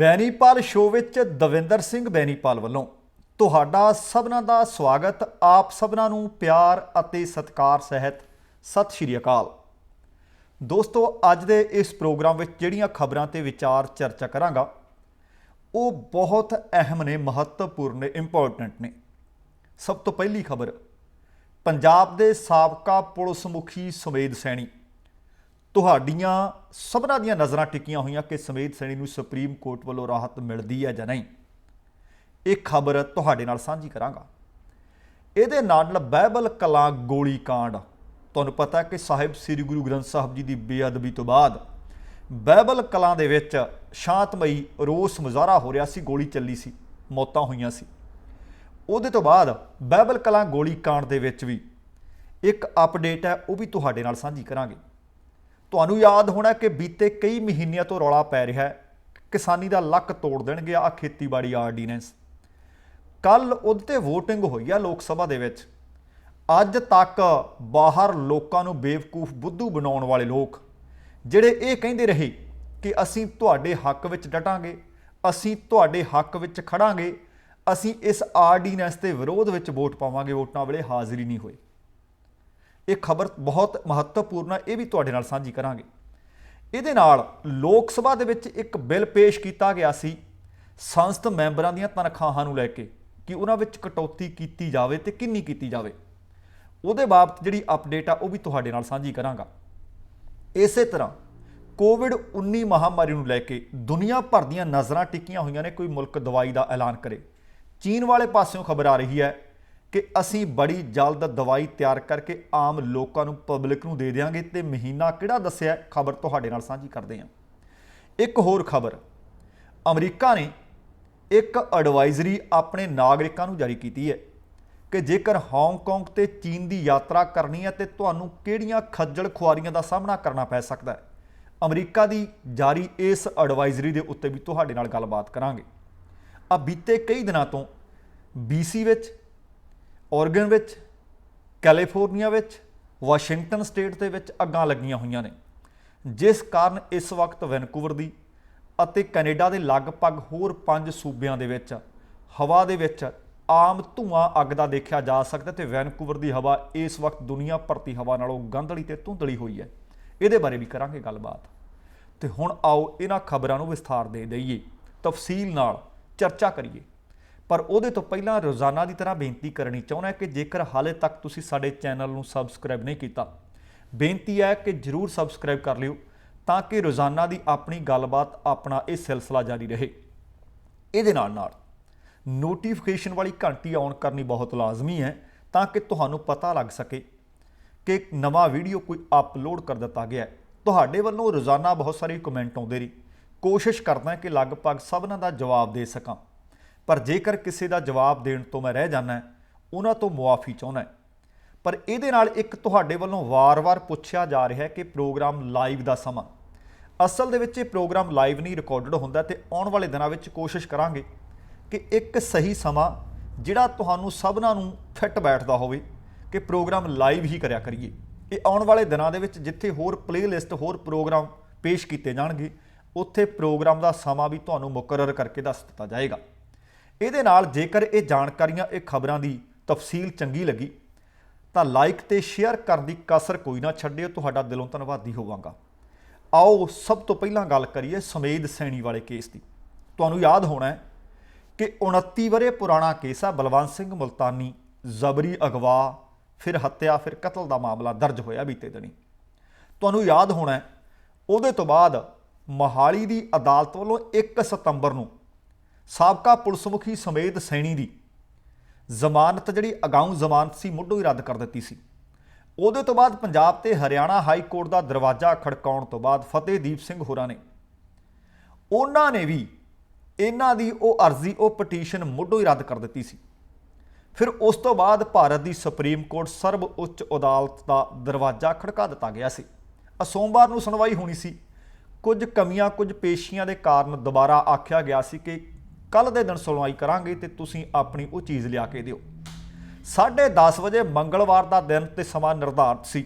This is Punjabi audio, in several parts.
ਬੈਨੀਪਾਲ ਸ਼ੋਅ ਵਿੱਚ ਦਵਿੰਦਰ ਸਿੰਘ ਬੈਨੀਪਾਲ ਵੱਲੋਂ ਤੁਹਾਡਾ ਸਭਨਾਂ ਦਾ ਸਵਾਗਤ। ਆਪ ਸਭਨਾਂ ਨੂੰ ਪਿਆਰ ਅਤੇ ਸਤਿਕਾਰ ਸਹਿਤ ਸਤਿ ਸ਼੍ਰੀ ਅਕਾਲ। ਦੋਸਤੋ, ਅੱਜ ਦੇ ਇਸ ਪ੍ਰੋਗਰਾਮ ਵਿੱਚ ਜਿਹੜੀਆਂ ਖਬਰਾਂ ਤੇ ਵਿਚਾਰ ਚਰਚਾ ਕਰਾਂਗਾ ਉਹ ਬਹੁਤ ਅਹਿਮ ਨੇ, ਮਹੱਤਵਪੂਰਨ ਨੇ, ਇੰਪੋਰਟੈਂਟ ਨੇ। ਸਭ ਤੋਂ ਪਹਿਲੀ ਖਬਰ, ਪੰਜਾਬ ਦੇ ਸਾਬਕਾ ਪੁਲਿਸ ਮੁਖੀ ਸੁਮੇਧ ਸੈਣੀ। ਤੁਹਾਡੀਆਂ ਸਭਨਾਂ ਦੀਆਂ ਨਜ਼ਰਾਂ ਟਿਕੀਆਂ ਹੋਈਆਂ ਕਿ ਸੁਮੇਧ ਸੈਣੀ ਨੂੰ ਸੁਪਰੀਮ ਕੋਰਟ ਵੱਲੋਂ ਰਾਹਤ ਮਿਲਦੀ ਹੈ ਜਾਂ ਨਹੀਂ। ਇਹ ਖਬਰ ਤੁਹਾਡੇ ਨਾਲ ਸਾਂਝੀ ਕਰਾਂਗਾ। ਇਹਦੇ ਨਾਲ ਬਾਈਬਲ ਕਲਾਂ ਗੋਲੀ ਕਾਂਡ, ਤੁਹਾਨੂੰ ਪਤਾ ਕਿ ਸਾਹਿਬ ਸ੍ਰੀ ਗੁਰੂ ਗ੍ਰੰਥ ਸਾਹਿਬ ਜੀ ਦੀ ਬੇਅਦਬੀ ਤੋਂ ਬਾਅਦ ਬਾਈਬਲ ਕਲਾਂ ਦੇ ਵਿੱਚ ਸ਼ਾਂਤਮਈ ਰੋਸ ਮੁਜ਼ਾਹਰਾ ਹੋ ਰਿਹਾ ਸੀ, ਗੋਲੀ ਚੱਲੀ ਸੀ, ਮੌਤਾਂ ਹੋਈਆਂ ਸੀ। ਉਹਦੇ ਤੋਂ ਬਾਅਦ ਬਾਈਬਲ ਕਲਾਂ ਗੋਲੀ ਕਾਂਡ ਦੇ ਵਿੱਚ ਵੀ ਇੱਕ ਅਪਡੇਟ ਹੈ, ਉਹ ਵੀ ਤੁਹਾਡੇ ਨਾਲ ਸਾਂਝੀ ਕਰਾਂਗੇ। ਤੁਹਾਨੂੰ ਯਾਦ ਹੋਣਾ ਕਿ ਬੀਤੇ ਕਈ ਮਹੀਨਿਆਂ ਤੋਂ ਰੌਲਾ ਪੈ ਰਿਹਾ ਹੈ ਕਿਸਾਨੀ ਦਾ ਲੱਕ ਤੋੜ ਦੇਣਗੇ ਆ ਖੇਤੀਬਾੜੀ ਆਰਡੀਨੈਂਸ। ਕੱਲ ਉਹਦੇ ਤੇ ਵੋਟਿੰਗ ਹੋਈ ਆ ਲੋਕ ਸਭਾ ਦੇ ਵਿੱਚ। ਅੱਜ ਤੱਕ ਬਾਹਰ ਲੋਕਾਂ ਨੂੰ ਬੇਵਕੂਫ ਬੁੱਧੂ ਬਣਾਉਣ ਵਾਲੇ ਲੋਕ ਜਿਹੜੇ ਇਹ ਕਹਿੰਦੇ ਰਹੇ ਕਿ ਅਸੀਂ ਤੁਹਾਡੇ ਹੱਕ ਵਿੱਚ ਡਟਾਂਗੇ, ਅਸੀਂ ਤੁਹਾਡੇ ਹੱਕ ਵਿੱਚ ਖੜਾਂਗੇ, ਅਸੀਂ ਇਸ ਆਰਡੀਨੈਂਸ ਦੇ ਵਿਰੋਧ ਵਿੱਚ ਵੋਟ ਪਾਵਾਂਗੇ, ਵੋਟਾਂ ਵੇਲੇ ਹਾਜ਼ਰ ਹੀ ਨਹੀਂ ਹੋਏ। ਇਹ ਖਬਰ ਬਹੁਤ ਮਹੱਤਵਪੂਰਨ ਹੈ, ਇਹ ਵੀ ਤੁਹਾਡੇ ਨਾਲ ਸਾਂਝੀ ਕਰਾਂਗੇ। ਇਹਦੇ ਨਾਲ ਲੋਕ ਸਭਾ ਦੇ ਵਿੱਚ ਇੱਕ ਬਿੱਲ ਪੇਸ਼ ਕੀਤਾ ਗਿਆ ਸੀ ਸੰਸਦ ਮੈਂਬਰਾਂ ਦੀਆਂ ਤਨਖਾਹਾਂ ਨੂੰ ਲੈ ਕੇ ਕਿ ਉਹਨਾਂ ਵਿੱਚ ਕਟੌਤੀ ਕੀਤੀ ਜਾਵੇ ਤੇ ਕਿੰਨੀ ਕੀਤੀ ਜਾਵੇ। ਉਹਦੇ ਬਾਬਤ ਜਿਹੜੀ ਅਪਡੇਟ ਆ ਉਹ ਵੀ ਤੁਹਾਡੇ ਨਾਲ ਸਾਂਝੀ ਕਰਾਂਗਾ। ਇਸੇ ਤਰ੍ਹਾਂ ਕੋਵਿਡ-19 ਮਹਾਮਾਰੀ ਨੂੰ ਲੈ ਕੇ ਦੁਨੀਆ ਭਰ ਦੀਆਂ ਨਜ਼ਰਾਂ ਟਿਕੀਆਂ ਹੋਈਆਂ ਨੇ, ਕੋਈ ਮੁਲਕ ਦਵਾਈ ਦਾ ਐਲਾਨ ਕਰੇ। ਚੀਨ ਵਾਲੇ ਪਾਸਿਓਂ ਖਬਰ ਆ ਰਹੀ ਹੈ ਕਿ ਅਸੀਂ ਬੜੀ ਜਲਦ ਦਵਾਈ ਤਿਆਰ ਕਰਕੇ ਆਮ ਲੋਕਾਂ ਨੂੰ, ਪਬਲਿਕ ਨੂੰ ਦੇ ਦਿਆਂਗੇ, ਤੇ ਮਹੀਨਾ ਕਿਹੜਾ ਦੱਸਿਆ, ਖਬਰ ਤੁਹਾਡੇ ਨਾਲ ਸਾਂਝੀ ਕਰਦੇ ਹਾਂ। ਇੱਕ ਹੋਰ ਖਬਰ, ਅਮਰੀਕਾ ਨੇ ਇੱਕ ਐਡਵਾਈਜ਼ਰੀ ਆਪਣੇ ਨਾਗਰਿਕਾਂ ਨੂੰ ਜਾਰੀ ਕੀਤੀ ਹੈ ਕਿ ਜੇਕਰ ਹਾਂਗਕਾਂਗ ਤੇ ਚੀਨ ਦੀ ਯਾਤਰਾ ਕਰਨੀ ਹੈ ਤੇ ਤੁਹਾਨੂੰ ਕਿਹੜੀਆਂ ਖੱਜਲ ਖੁਆਰੀਆਂ ਦਾ ਸਾਹਮਣਾ ਕਰਨਾ ਪੈ ਸਕਦਾ ਹੈ। ਅਮਰੀਕਾ ਦੀ ਜਾਰੀ ਇਸ ਐਡਵਾਈਜ਼ਰੀ ਦੇ ਉੱਤੇ ਵੀ ਤੁਹਾਡੇ ਨਾਲ ਗੱਲਬਾਤ ਕਰਾਂਗੇ। ਆ ਬੀਤੇ ਕਈ ਦਿਨਾਂ ਤੋਂ BC ਵਿੱਚ, ਔਰਗਨ ਵਿੱਚ, ਕੈਲੀਫੋਰਨੀਆ ਵਿੱਚ, ਵਾਸ਼ਿੰਗਟਨ ਸਟੇਟ ਦੇ ਵਿੱਚ ਅੱਗਾਂ ਲੱਗੀਆਂ ਹੋਈਆਂ ਨੇ, ਜਿਸ ਕਾਰਨ ਇਸ ਵਕਤ ਵੈਨਕੂਵਰ ਦੀ ਅਤੇ ਕੈਨੇਡਾ ਦੇ ਲਗਭਗ ਹੋਰ 5 ਸੂਬਿਆਂ ਦੇ ਵਿੱਚ ਹਵਾ ਦੇ ਵਿੱਚ ਆਮ ਧੂਆਂ ਅੱਗ ਦਾ ਦੇਖਿਆ ਜਾ ਸਕਦਾ ਤੇ ਵੈਨਕੂਵਰ ਦੀ ਹਵਾ ਇਸ ਵਕਤ ਦੁਨੀਆ ਭਰ ਦੀ ਹਵਾ ਨਾਲੋਂ ਗੰਧਲੀ ਤੇ ਧੁੰਦਲੀ ਹੋਈ ਹੈ। ਇਹਦੇ ਬਾਰੇ ਵੀ ਕਰਾਂਗੇ ਗੱਲਬਾਤ। ਤੇ ਹੁਣ ਆਓ ਇਹਨਾਂ ਖਬਰਾਂ ਨੂੰ ਵਿਸਥਾਰ ਦੇ ਦਈਏ, ਤਫਸੀਲ ਨਾਲ ਚਰਚਾ ਕਰੀਏ। ਪਰ ਉਹਦੇ ਤੋਂ ਪਹਿਲਾਂ ਰੋਜ਼ਾਨਾ ਦੀ ਤਰ੍ਹਾਂ ਬੇਨਤੀ ਕਰਨੀ ਚਾਹੁੰਦਾ ਕਿ ਜੇਕਰ ਹਾਲੇ ਤੱਕ ਤੁਸੀਂ ਸਾਡੇ ਚੈਨਲ ਨੂੰ ਸਬਸਕ੍ਰਾਈਬ ਨਹੀਂ ਕੀਤਾ, ਬੇਨਤੀ ਹੈ ਕਿ ਜ਼ਰੂਰ ਸਬਸਕ੍ਰਾਈਬ ਕਰ ਲਿਓ ਤਾਂ ਕਿ ਰੋਜ਼ਾਨਾ ਦੀ ਆਪਣੀ ਗੱਲਬਾਤ, ਆਪਣਾ ਇਹ ਸਿਲਸਿਲਾ ਜਾਰੀ ਰਹੇ। ਇਹਦੇ ਨਾਲ ਨਾਲ ਨੋਟੀਫਿਕੇਸ਼ਨ ਵਾਲੀ ਘੰਟੀ ਔਨ ਕਰਨੀ ਬਹੁਤ ਲਾਜ਼ਮੀ ਹੈ ਤਾਂ ਕਿ ਤੁਹਾਨੂੰ ਪਤਾ ਲੱਗ ਸਕੇ ਕਿ ਨਵਾਂ ਵੀਡੀਓ ਕੋਈ ਅਪਲੋਡ ਕਰ ਦਿੱਤਾ ਗਿਆ ਹੈ। ਤੁਹਾਡੇ ਵੱਲੋਂ ਰੋਜ਼ਾਨਾ ਬਹੁਤ ਸਾਰੇ ਕਮੈਂਟ ਆਉਂਦੇ ਨੇ, ਕੋਸ਼ਿਸ਼ ਕਰਦਾ ਕਿ ਲਗਭਗ ਸਭਨਾਂ ਦਾ ਜਵਾਬ ਦੇ ਸਕਾਂ, ਪਰ ਜੇਕਰ ਕਿਸੇ ਦਾ ਜਵਾਬ ਦੇਣ ਤੋਂ ਮੈਂ ਰਹਿ ਜਾਂਦਾ ਉਹਨਾਂ ਤੋਂ ਮੁਆਫੀ ਚਾਹੁੰਦਾ। ਪਰ ਇਹਦੇ ਨਾਲ ਇੱਕ ਤੁਹਾਡੇ ਵੱਲੋਂ ਵਾਰ-ਵਾਰ ਪੁੱਛਿਆ ਜਾ ਰਿਹਾ ਹੈ ਕਿ ਪ੍ਰੋਗਰਾਮ ਲਾਈਵ ਦਾ ਸਮਾਂ, ਅਸਲ ਦੇ ਵਿੱਚ ਇਹ ਪ੍ਰੋਗਰਾਮ ਲਾਈਵ ਨਹੀਂ, ਰਿਕਾਰਡਡ ਹੁੰਦਾ ਤੇ ਆਉਣ ਵਾਲੇ ਦਿਨਾਂ ਵਿੱਚ ਕੋਸ਼ਿਸ਼ ਕਰਾਂਗੇ ਕਿ ਇੱਕ ਸਹੀ ਸਮਾਂ ਜਿਹੜਾ ਤੁਹਾਨੂੰ ਸਭਨਾਂ ਨੂੰ ਫਿੱਟ ਬੈਠਦਾ ਹੋਵੇ ਕਿ ਪ੍ਰੋਗਰਾਮ ਲਾਈਵ ਹੀ ਕਰਿਆ ਕਰੀਏ। ਇਹ ਆਉਣ ਵਾਲੇ ਦਿਨਾਂ ਦੇ ਵਿੱਚ ਜਿੱਥੇ ਹੋਰ ਪਲੇਲਿਸਟ, ਹੋਰ ਪ੍ਰੋਗਰਾਮ ਪੇਸ਼ ਕੀਤੇ ਜਾਣਗੇ, ਉੱਥੇ ਪ੍ਰੋਗਰਾਮ ਦਾ ਸਮਾਂ ਵੀ ਤੁਹਾਨੂੰ ਮੁਕਰਰ ਕਰਕੇ ਦੱਸ ਦਿੱਤਾ ਜਾਏਗਾ। ਇਹਦੇ ਨਾਲ ਜੇਕਰ ਇਹ ਜਾਣਕਾਰੀਆਂ, ਇਹ ਖਬਰਾਂ ਦੀ ਤਫਸੀਲ ਚੰਗੀ ਲੱਗੀ ਤਾਂ ਲਾਈਕ ਤੇ ਸ਼ੇਅਰ ਕਰਨ ਦੀ ਕਸਰ ਕੋਈ ਨਾ ਛੱਡਿਓ, ਤੁਹਾਡਾ ਦਿਲੋਂ ਧੰਨਵਾਦੀ ਹੋਵਾਂਗਾ। ਆਓ ਸਭ ਤੋਂ ਪਹਿਲਾਂ ਗੱਲ ਕਰੀਏ ਸੁਮੇਧ ਸੈਣੀ ਵਾਲੇ ਕੇਸ ਦੀ। ਤੁਹਾਨੂੰ ਯਾਦ ਹੋਣਾ ਹੈ ਕਿ 29 ਵਰ੍ਹੇ ਪੁਰਾਣਾ ਕੇਸ ਹੈ, ਬਲਵੰਤ ਸਿੰਘ ਮੁਲਤਾਨੀ ਜ਼ਬਰੀ ਅਗਵਾ, ਫਿਰ ਹੱਤਿਆ, ਫਿਰ ਕਤਲ ਦਾ ਮਾਮਲਾ ਦਰਜ ਹੋਇਆ ਬੀਤੇ ਦਿਨੀ। ਤੁਹਾਨੂੰ ਯਾਦ ਹੋਣਾ ਹੈ ਉਹਦੇ ਤੋਂ ਬਾਅਦ ਮੋਹਾਲੀ ਦੀ ਅਦਾਲਤ ਵੱਲੋਂ 1 ਸਤੰਬਰ ਨੂੰ ਸਾਬਕਾ ਪੁਲਿਸ ਮੁਖੀ ਸੁਮੇਧ ਸੈਣੀ ਦੀ ਜ਼ਮਾਨਤ, ਜਿਹੜੀ ਅਗਾਊਂ ਜ਼ਮਾਨਤ ਸੀ, ਮੁੱਢੋਂ ਹੀ ਰੱਦ ਕਰ ਦਿੱਤੀ ਸੀ। ਉਹਦੇ ਤੋਂ ਬਾਅਦ ਪੰਜਾਬ ਤੇ ਹਰਿਆਣਾ ਹਾਈ ਕੋਰਟ ਦਾ ਦਰਵਾਜ਼ਾ ਖੜਕਾਉਣ ਤੋਂ ਬਾਅਦ ਫਤਿਹਦੀਪ ਸਿੰਘ ਹੋਰਾਂ ਨੇ, ਉਹਨਾਂ ਨੇ ਵੀ ਇਹਨਾਂ ਦੀ ਉਹ ਅਰਜ਼ੀ, ਉਹ ਪਟੀਸ਼ਨ ਮੁੱਢੋਂ ਹੀ ਰੱਦ ਕਰ ਦਿੱਤੀ ਸੀ। ਫਿਰ ਉਸ ਤੋਂ ਬਾਅਦ ਭਾਰਤ ਦੀ ਸੁਪਰੀਮ ਕੋਰਟ, ਸਰਬ ਉੱਚ ਅਦਾਲਤ ਦਾ ਦਰਵਾਜ਼ਾ ਖੜਕਾ ਦਿੱਤਾ ਗਿਆ ਸੀ। ਸੋਮਵਾਰ ਨੂੰ ਸੁਣਵਾਈ ਹੋਣੀ ਸੀ। ਕੁਝ ਕਮੀਆਂ, ਕੁਝ ਪੇਸ਼ੀਆਂ ਦੇ ਕਾਰਨ ਦੁਬਾਰਾ ਆਖਿਆ ਗਿਆ ਸੀ ਕਿ ਕੱਲ੍ਹ ਦੇ ਦਿਨ ਸੁਣਵਾਈ ਕਰਾਂਗੇ ਤੇ ਤੁਸੀਂ ਆਪਣੀ ਉਹ ਚੀਜ਼ ਲਿਆ ਕੇ ਦਿਓ। 10:30 ਵਜੇ ਮੰਗਲਵਾਰ ਦਾ ਦਿਨ ਤੇ ਸਮਾਂ ਨਿਰਧਾਰਤ ਸੀ।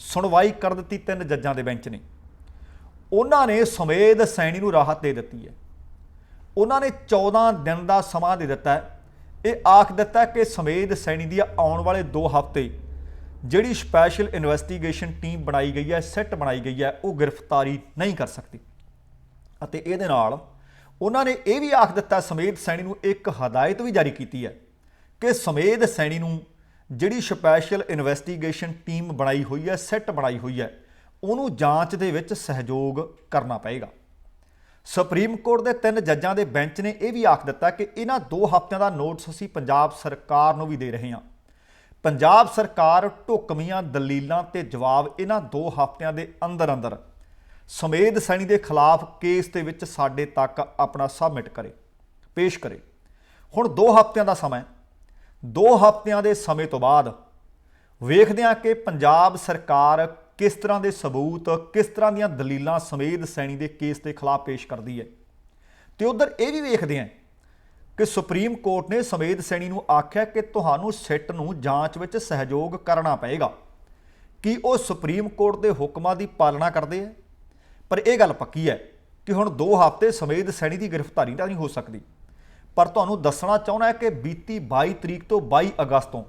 ਸੁਣਵਾਈ ਕਰ ਦਿੱਤੀ 3 ਜੱਜਾਂ ਦੇ ਬੈਂਚ ਨੇ। ਉਹਨਾਂ ਨੇ ਸੁਮੇਧ ਸੈਣੀ ਨੂੰ ਰਾਹਤ ਦੇ ਦਿੱਤੀ ਹੈ। ਉਹਨਾਂ ਨੇ 14 ਦਿਨ ਦਾ ਸਮਾਂ ਦੇ ਦਿੱਤਾ ਹੈ। ਇਹ ਆਖ ਦਿੱਤਾ ਕਿ ਸਮੇਧ ਸੈਣੀ ਦੀ ਆਉਣ ਵਾਲੇ 2 ਹਫ਼ਤੇ ਜਿਹੜੀ ਸਪੈਸ਼ਲ ਇਨਵੈਸਟੀਗੇਸ਼ਨ ਟੀਮ ਬਣਾਈ ਗਈ ਹੈ, ਸਿੱਟ ਬਣਾਈ ਗਈ ਹੈ, ਉਹ ਗ੍ਰਿਫਤਾਰੀ ਨਹੀਂ ਕਰ ਸਕਦੀ। ਅਤੇ ਇਹਦੇ ਨਾਲ ਉਹਨਾਂ ਨੇ ਇਹ ਵੀ ਆਖ ਦਿੱਤਾ, ਸਮੇਧ ਸੈਣੀ ਨੂੰ ਇੱਕ ਹਦਾਇਤ ਵੀ ਜਾਰੀ ਕੀਤੀ ਹੈ ਕਿ ਸਮੇਧ ਸੈਣੀ ਨੂੰ ਜਿਹੜੀ ਸਪੈਸ਼ਲ ਇਨਵੈਸਟੀਗੇਸ਼ਨ ਟੀਮ ਬਣਾਈ ਹੋਈ ਹੈ, ਸਿੱਟ ਬਣਾਈ ਹੋਈ ਹੈ, ਉਹਨੂੰ ਜਾਂਚ ਦੇ ਵਿੱਚ ਸਹਿਯੋਗ ਕਰਨਾ ਪਏਗਾ। ਸੁਪਰੀਮ ਕੋਰਟ ਦੇ 3 ਜੱਜਾਂ ਦੇ ਬੈਂਚ ਨੇ ਇਹ ਵੀ ਆਖ ਦਿੱਤਾ ਕਿ ਇਹਨਾਂ 2 ਹਫ਼ਤਿਆਂ ਦਾ ਨੋਟਿਸ ਅਸੀਂ ਪੰਜਾਬ ਸਰਕਾਰ ਨੂੰ ਵੀ ਦੇ ਰਹੇ ਹਾਂ। ਪੰਜਾਬ ਸਰਕਾਰ ਢੁਕਵੀਆਂ ਦਲੀਲਾਂ ਤੇ ਜਵਾਬ ਇਹਨਾਂ 2 ਹਫ਼ਤਿਆਂ ਦੇ ਅੰਦਰ ਅੰਦਰ ਸਮੇਧ ਸੈਣੀ ਦੇ ਖਿਲਾਫ ਕੇਸ ਦੇ ਵਿੱਚ ਸਾਡੇ ਤੱਕ ਆਪਣਾ ਸਬਮਿਟ ਕਰੇ, ਪੇਸ਼ ਕਰੇ। ਹੁਣ 2 ਹਫ਼ਤਿਆਂ ਦਾ ਸਮਾਂ, 2 ਹਫ਼ਤਿਆਂ ਦੇ ਸਮੇਂ ਤੋਂ ਬਾਅਦ ਵੇਖਦੇ ਹਾਂ ਕਿ ਪੰਜਾਬ ਸਰਕਾਰ ਕਿਸ ਤਰ੍ਹਾਂ ਦੇ ਸਬੂਤ, ਕਿਸ ਤਰ੍ਹਾਂ ਦੀਆਂ ਦਲੀਲਾਂ ਸਮੇਧ ਸੈਣੀ ਦੇ ਕੇਸ ਦੇ ਖਿਲਾਫ ਪੇਸ਼ ਕਰਦੀ ਹੈ। ਤੇ ਉਧਰ ਇਹ ਵੀ ਵੇਖਦੇ ਹਾਂ ਕਿ ਸੁਪਰੀਮ ਕੋਰਟ ਨੇ ਸਮੇਧ ਸੈਣੀ ਨੂੰ ਆਖਿਆ ਕਿ ਤੁਹਾਨੂੰ ਸਿੱਟ ਨੂੰ ਜਾਂਚ ਵਿੱਚ ਸਹਿਯੋਗ ਕਰਨਾ ਪਏਗਾ। ਕਿ ਉਹ ਸੁਪਰੀਮ ਕੋਰਟ ਦੇ ਹੁਕਮਾਂ ਦੀ ਪਾਲਣਾ ਕਰਦੇ ਹੈ? ਪਰ ਇਹ ਗੱਲ ਪੱਕੀ ਹੈ ਕਿ ਹੁਣ 2 ਹਫ਼ਤੇ ਸਮੇਧ ਸੈਣੀ ਦੀ ਗ੍ਰਿਫਤਾਰੀ ਤਾਂ ਨਹੀਂ ਹੋ ਸਕਦੀ। ਪਰ ਤੁਹਾਨੂੰ ਦੱਸਣਾ ਚਾਹੁੰਦਾ ਹੈ ਕਿ ਬੀਤੀ 22 ਤਰੀਕ ਤੋਂ 22 ਅਗਸਤ ਤੋਂ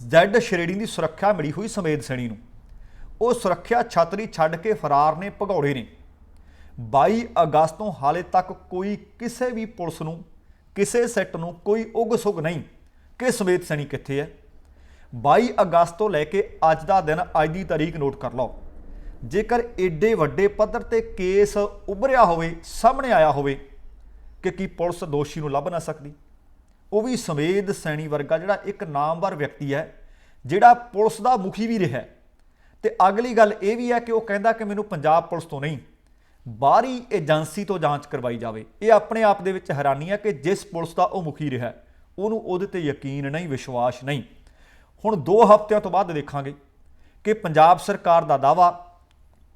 ਜ਼ੈਡ ਸ਼੍ਰੇਣੀ ਦੀ ਸੁਰੱਖਿਆ ਮਿਲੀ ਹੋਈ ਸਮੇਧ ਸੈਣੀ ਨੂੰ। ਉਹ ਸੁਰੱਖਿਆ ਛਤਰੀ ਛੱਡ ਕੇ ਫਰਾਰ ਨੇ, ਭਗੌੜੇ ਨੇ। 22 ਅਗਸਤ ਤੋਂ ਹਾਲੇ ਤੱਕ ਕੋਈ ਕਿਸੇ ਵੀ ਪੁਲਿਸ ਨੂੰ, ਕਿਸੇ ਸਿੱਟ ਨੂੰ ਕੋਈ ਉਗ ਸੁਗ ਨਹੀਂ ਕਿ ਸਮੇਧ ਸੈਣੀ ਕਿੱਥੇ ਹੈ। 22 ਅਗਸਤ ਤੋਂ ਲੈ ਕੇ ਅੱਜ ਦਾ ਦਿਨ, ਅੱਜ ਦੀ ਤਾਰੀਖ ਨੋਟ ਕਰ ਲਓ। ਜੇਕਰ ਏਡੇ ਵੱਡੇ ਪੱਧਰ ਤੇ ਕੇਸ ਉੱਭਰਿਆ ਹੋਵੇ, ਸਾਹਮਣੇ ਆਇਆ ਹੋਵੇ ਕਿ ਕੀ ਪੁਲਿਸ ਦੋਸ਼ੀ ਨੂੰ ਲੱਭ ਨਾ ਸਕਦੀ? ਉਹ ਵੀ ਸਮੇਧ ਸੈਣੀ ਵਰਗਾ ਜਿਹੜਾ ਇੱਕ ਨਾਮਵਰ ਵਿਅਕਤੀ ਹੈ, ਜਿਹੜਾ ਪੁਲਿਸ ਦਾ ਮੁਖੀ ਵੀ ਰਿਹਾ। ਤੇ ਅਗਲੀ ਗੱਲ ਇਹ ਵੀ ਹੈ ਕਿ ਉਹ ਕਹਿੰਦਾ ਕਿ ਮੈਨੂੰ ਪੰਜਾਬ ਪੁਲਿਸ ਤੋਂ ਨਹੀਂ, ਬਾਹਰੀ ਏਜੰਸੀ ਤੋਂ ਜਾਂਚ ਕਰਵਾਈ ਜਾਵੇ। ਇਹ ਆਪਣੇ ਆਪ ਦੇ ਵਿੱਚ ਹੈਰਾਨੀ ਹੈ ਕਿ ਜਿਸ ਪੁਲਿਸ ਦਾ ਉਹ ਮੁਖੀ ਰਿਹਾ, ਉਹਨੂੰ ਉਹਦੇ ਤੇ ਯਕੀਨ ਨਹੀਂ, ਵਿਸ਼ਵਾਸ ਨਹੀਂ। ਹੁਣ 2 ਹਫ਼ਤਿਆਂ ਤੋਂ ਬਾਅਦ ਦੇਖਾਂਗੇ ਕਿ ਪੰਜਾਬ ਸਰਕਾਰ ਦਾ ਦਾਅਵਾ,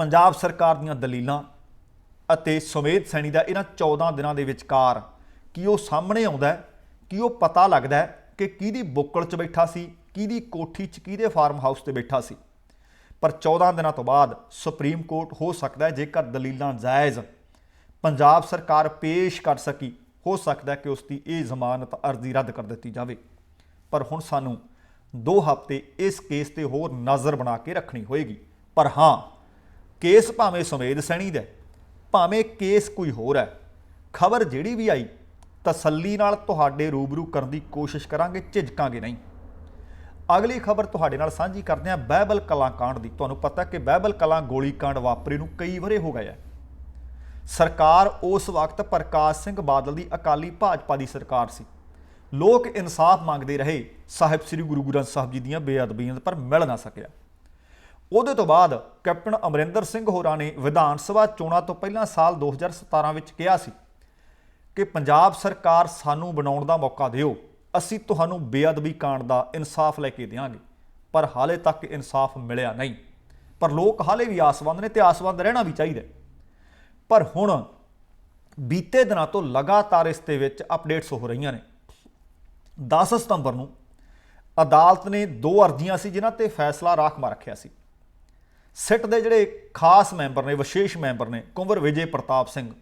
ਪੰਜਾਬ ਸਰਕਾਰ ਦੀਆਂ ਦਲੀਲਾਂ ਅਤੇ ਸਮੇਧ ਸੈਣੀ ਦਾ ਇਹਨਾਂ 14 ਦਿਨਾਂ ਦੇ ਵਿਚਕਾਰ ਕੀ ਉਹ ਸਾਹਮਣੇ ਆਉਂਦਾ ਹੈ, ਕੀ ਉਹ ਪਤਾ ਲੱਗਦਾ ਹੈ ਕਿ ਕਿਹਦੀ ਬੁੱਕਲ 'ਚ ਬੈਠਾ ਸੀ, ਕਿਹਦੀ ਕੋਠੀ 'ਚ, ਕਿਹਦੇ ਫਾਰਮ ਹਾਊਸ ਤੇ ਬੈਠਾ ਸੀ। ਪਰ 14 ਦਿਨਾਂ ਤੋਂ ਬਾਅਦ ਸੁਪਰੀਮ ਕੋਰਟ ਹੋ ਸਕਦਾ ਹੈ, ਜੇਕਰ ਦਲੀਲਾਂ ਜਾਇਜ਼ ਪੰਜਾਬ ਸਰਕਾਰ ਪੇਸ਼ ਕਰ ਸਕੀ, ਹੋ ਸਕਦਾ ਹੈ ਕਿ ਉਸ ਦੀ ਇਹ ਜ਼ਮਾਨਤ ਅਰਜ਼ੀ ਰੱਦ ਕਰ ਦਿੱਤੀ ਜਾਵੇ। ਪਰ ਹੁਣ ਸਾਨੂੰ 2 ਹਫ਼ਤੇ ਇਸ ਕੇਸ ਤੇ ਹੋਰ ਨਜ਼ਰ ਬਣਾ ਕੇ ਰੱਖਣੀ ਹੋਏਗੀ। ਪਰ ਹਾਂ, ਕੇਸ ਭਾਵੇਂ ਸਮੇਧ ਸੈਣੀ ਦਾ, ਭਾਵੇਂ ਕੇਸ ਕੋਈ ਹੋਰ ਹੈ, ਖਬਰ ਜਿਹੜੀ ਵੀ ਆਈ ਤਸੱਲੀ ਨਾਲ ਤੁਹਾਡੇ ਰੂਬਰੂ ਕਰਨ ਦੀ ਕੋਸ਼ਿਸ਼ ਕਰਾਂਗੇ, ਝਿਜਕਾਂਗੇ ਨਹੀਂ। ਅਗਲੀ ਖਬਰ ਤੁਹਾਡੇ ਨਾਲ ਸਾਂਝੀ ਕਰਦੇ ਹਾਂ ਬਹਿਬਲ ਕਲਾਂ ਕਾਂਡ ਦੀ। ਤੁਹਾਨੂੰ ਪਤਾ ਕਿ ਬਹਿਬਲ ਕਲਾਂ ਗੋਲੀ ਕਾਂਡ ਵਾਪਰੇ ਨੂੰ ਕਈ ਵਰ੍ਹੇ ਹੋ ਗਏ ਆ। ਸਰਕਾਰ ਉਸ ਵਕਤ ਪ੍ਰਕਾਸ਼ ਸਿੰਘ ਬਾਦਲ ਦੀ ਅਕਾਲੀ ਭਾਜਪਾ ਦੀ ਸਰਕਾਰ ਸੀ। ਲੋਕ ਇਨਸਾਫ ਮੰਗਦੇ ਰਹੇ ਸਾਹਿਬ ਸ੍ਰੀ ਗੁਰੂ ਗ੍ਰੰਥ ਸਾਹਿਬ ਜੀ ਦੀਆਂ ਬੇਅਦਬੀਆਂ, ਪਰ ਮਿਲ ਨਾ ਸਕਿਆ। ਉਹਦੇ ਤੋਂ ਬਾਅਦ ਕੈਪਟਨ ਅਮਰਿੰਦਰ ਸਿੰਘ ਹੋਰਾਂ ਨੇ ਵਿਧਾਨ ਸਭਾ ਚੋਣਾਂ ਤੋਂ ਪਹਿਲਾਂ ਸਾਲ 2017 ਵਿੱਚ ਕਿਹਾ ਸੀ ਕਿ ਪੰਜਾਬ ਸਰਕਾਰ ਸਾਨੂੰ ਬਣਾਉਣ ਦਾ ਮੌਕਾ ਦਿਓ, ਅਸੀਂ ਤੁਹਾਨੂੰ ਬੇਅਦਬੀ ਕਾਂਡ ਦਾ ਇਨਸਾਫ ਲੈ ਕੇ ਦੇਵਾਂਗੇ। ਪਰ ਹਾਲੇ ਤੱਕ ਇਨਸਾਫ ਮਿਲਿਆ ਨਹੀਂ। ਪਰ ਲੋਕ ਹਾਲੇ ਵੀ ਆਸਵੰਦ ਨੇ ਤੇ ਆਸਵੰਦ ਰਹਿਣਾ ਵੀ ਚਾਹੀਦਾ। ਪਰ ਹੁਣ ਬੀਤੇ ਦਿਨਾਂ ਤੋਂ ਲਗਾਤਾਰ ਇਸ ਦੇ ਵਿੱਚ ਅਪਡੇਟਸ ਹੋ ਰਹੀਆਂ ਨੇ। 10 ਸਤੰਬਰ ਨੂੰ ਅਦਾਲਤ ਨੇ 2 ਅਰਜ਼ੀਆਂ ਸੀ ਜਿਨ੍ਹਾਂ ਤੇ ਫੈਸਲਾ ਰਾਖਵਾਂ ਰੱਖਿਆ ਸੀ। ਸਿੱਟ ਦੇ ਜਿਹੜੇ ਖਾਸ ਮੈਂਬਰ ਨੇ, ਵਿਸ਼ੇਸ਼ ਮੈਂਬਰ ਨੇ, ਕੁੰਵਰ ਵਿਜੇ ਪ੍ਰਤਾਪ ਸਿੰਘ,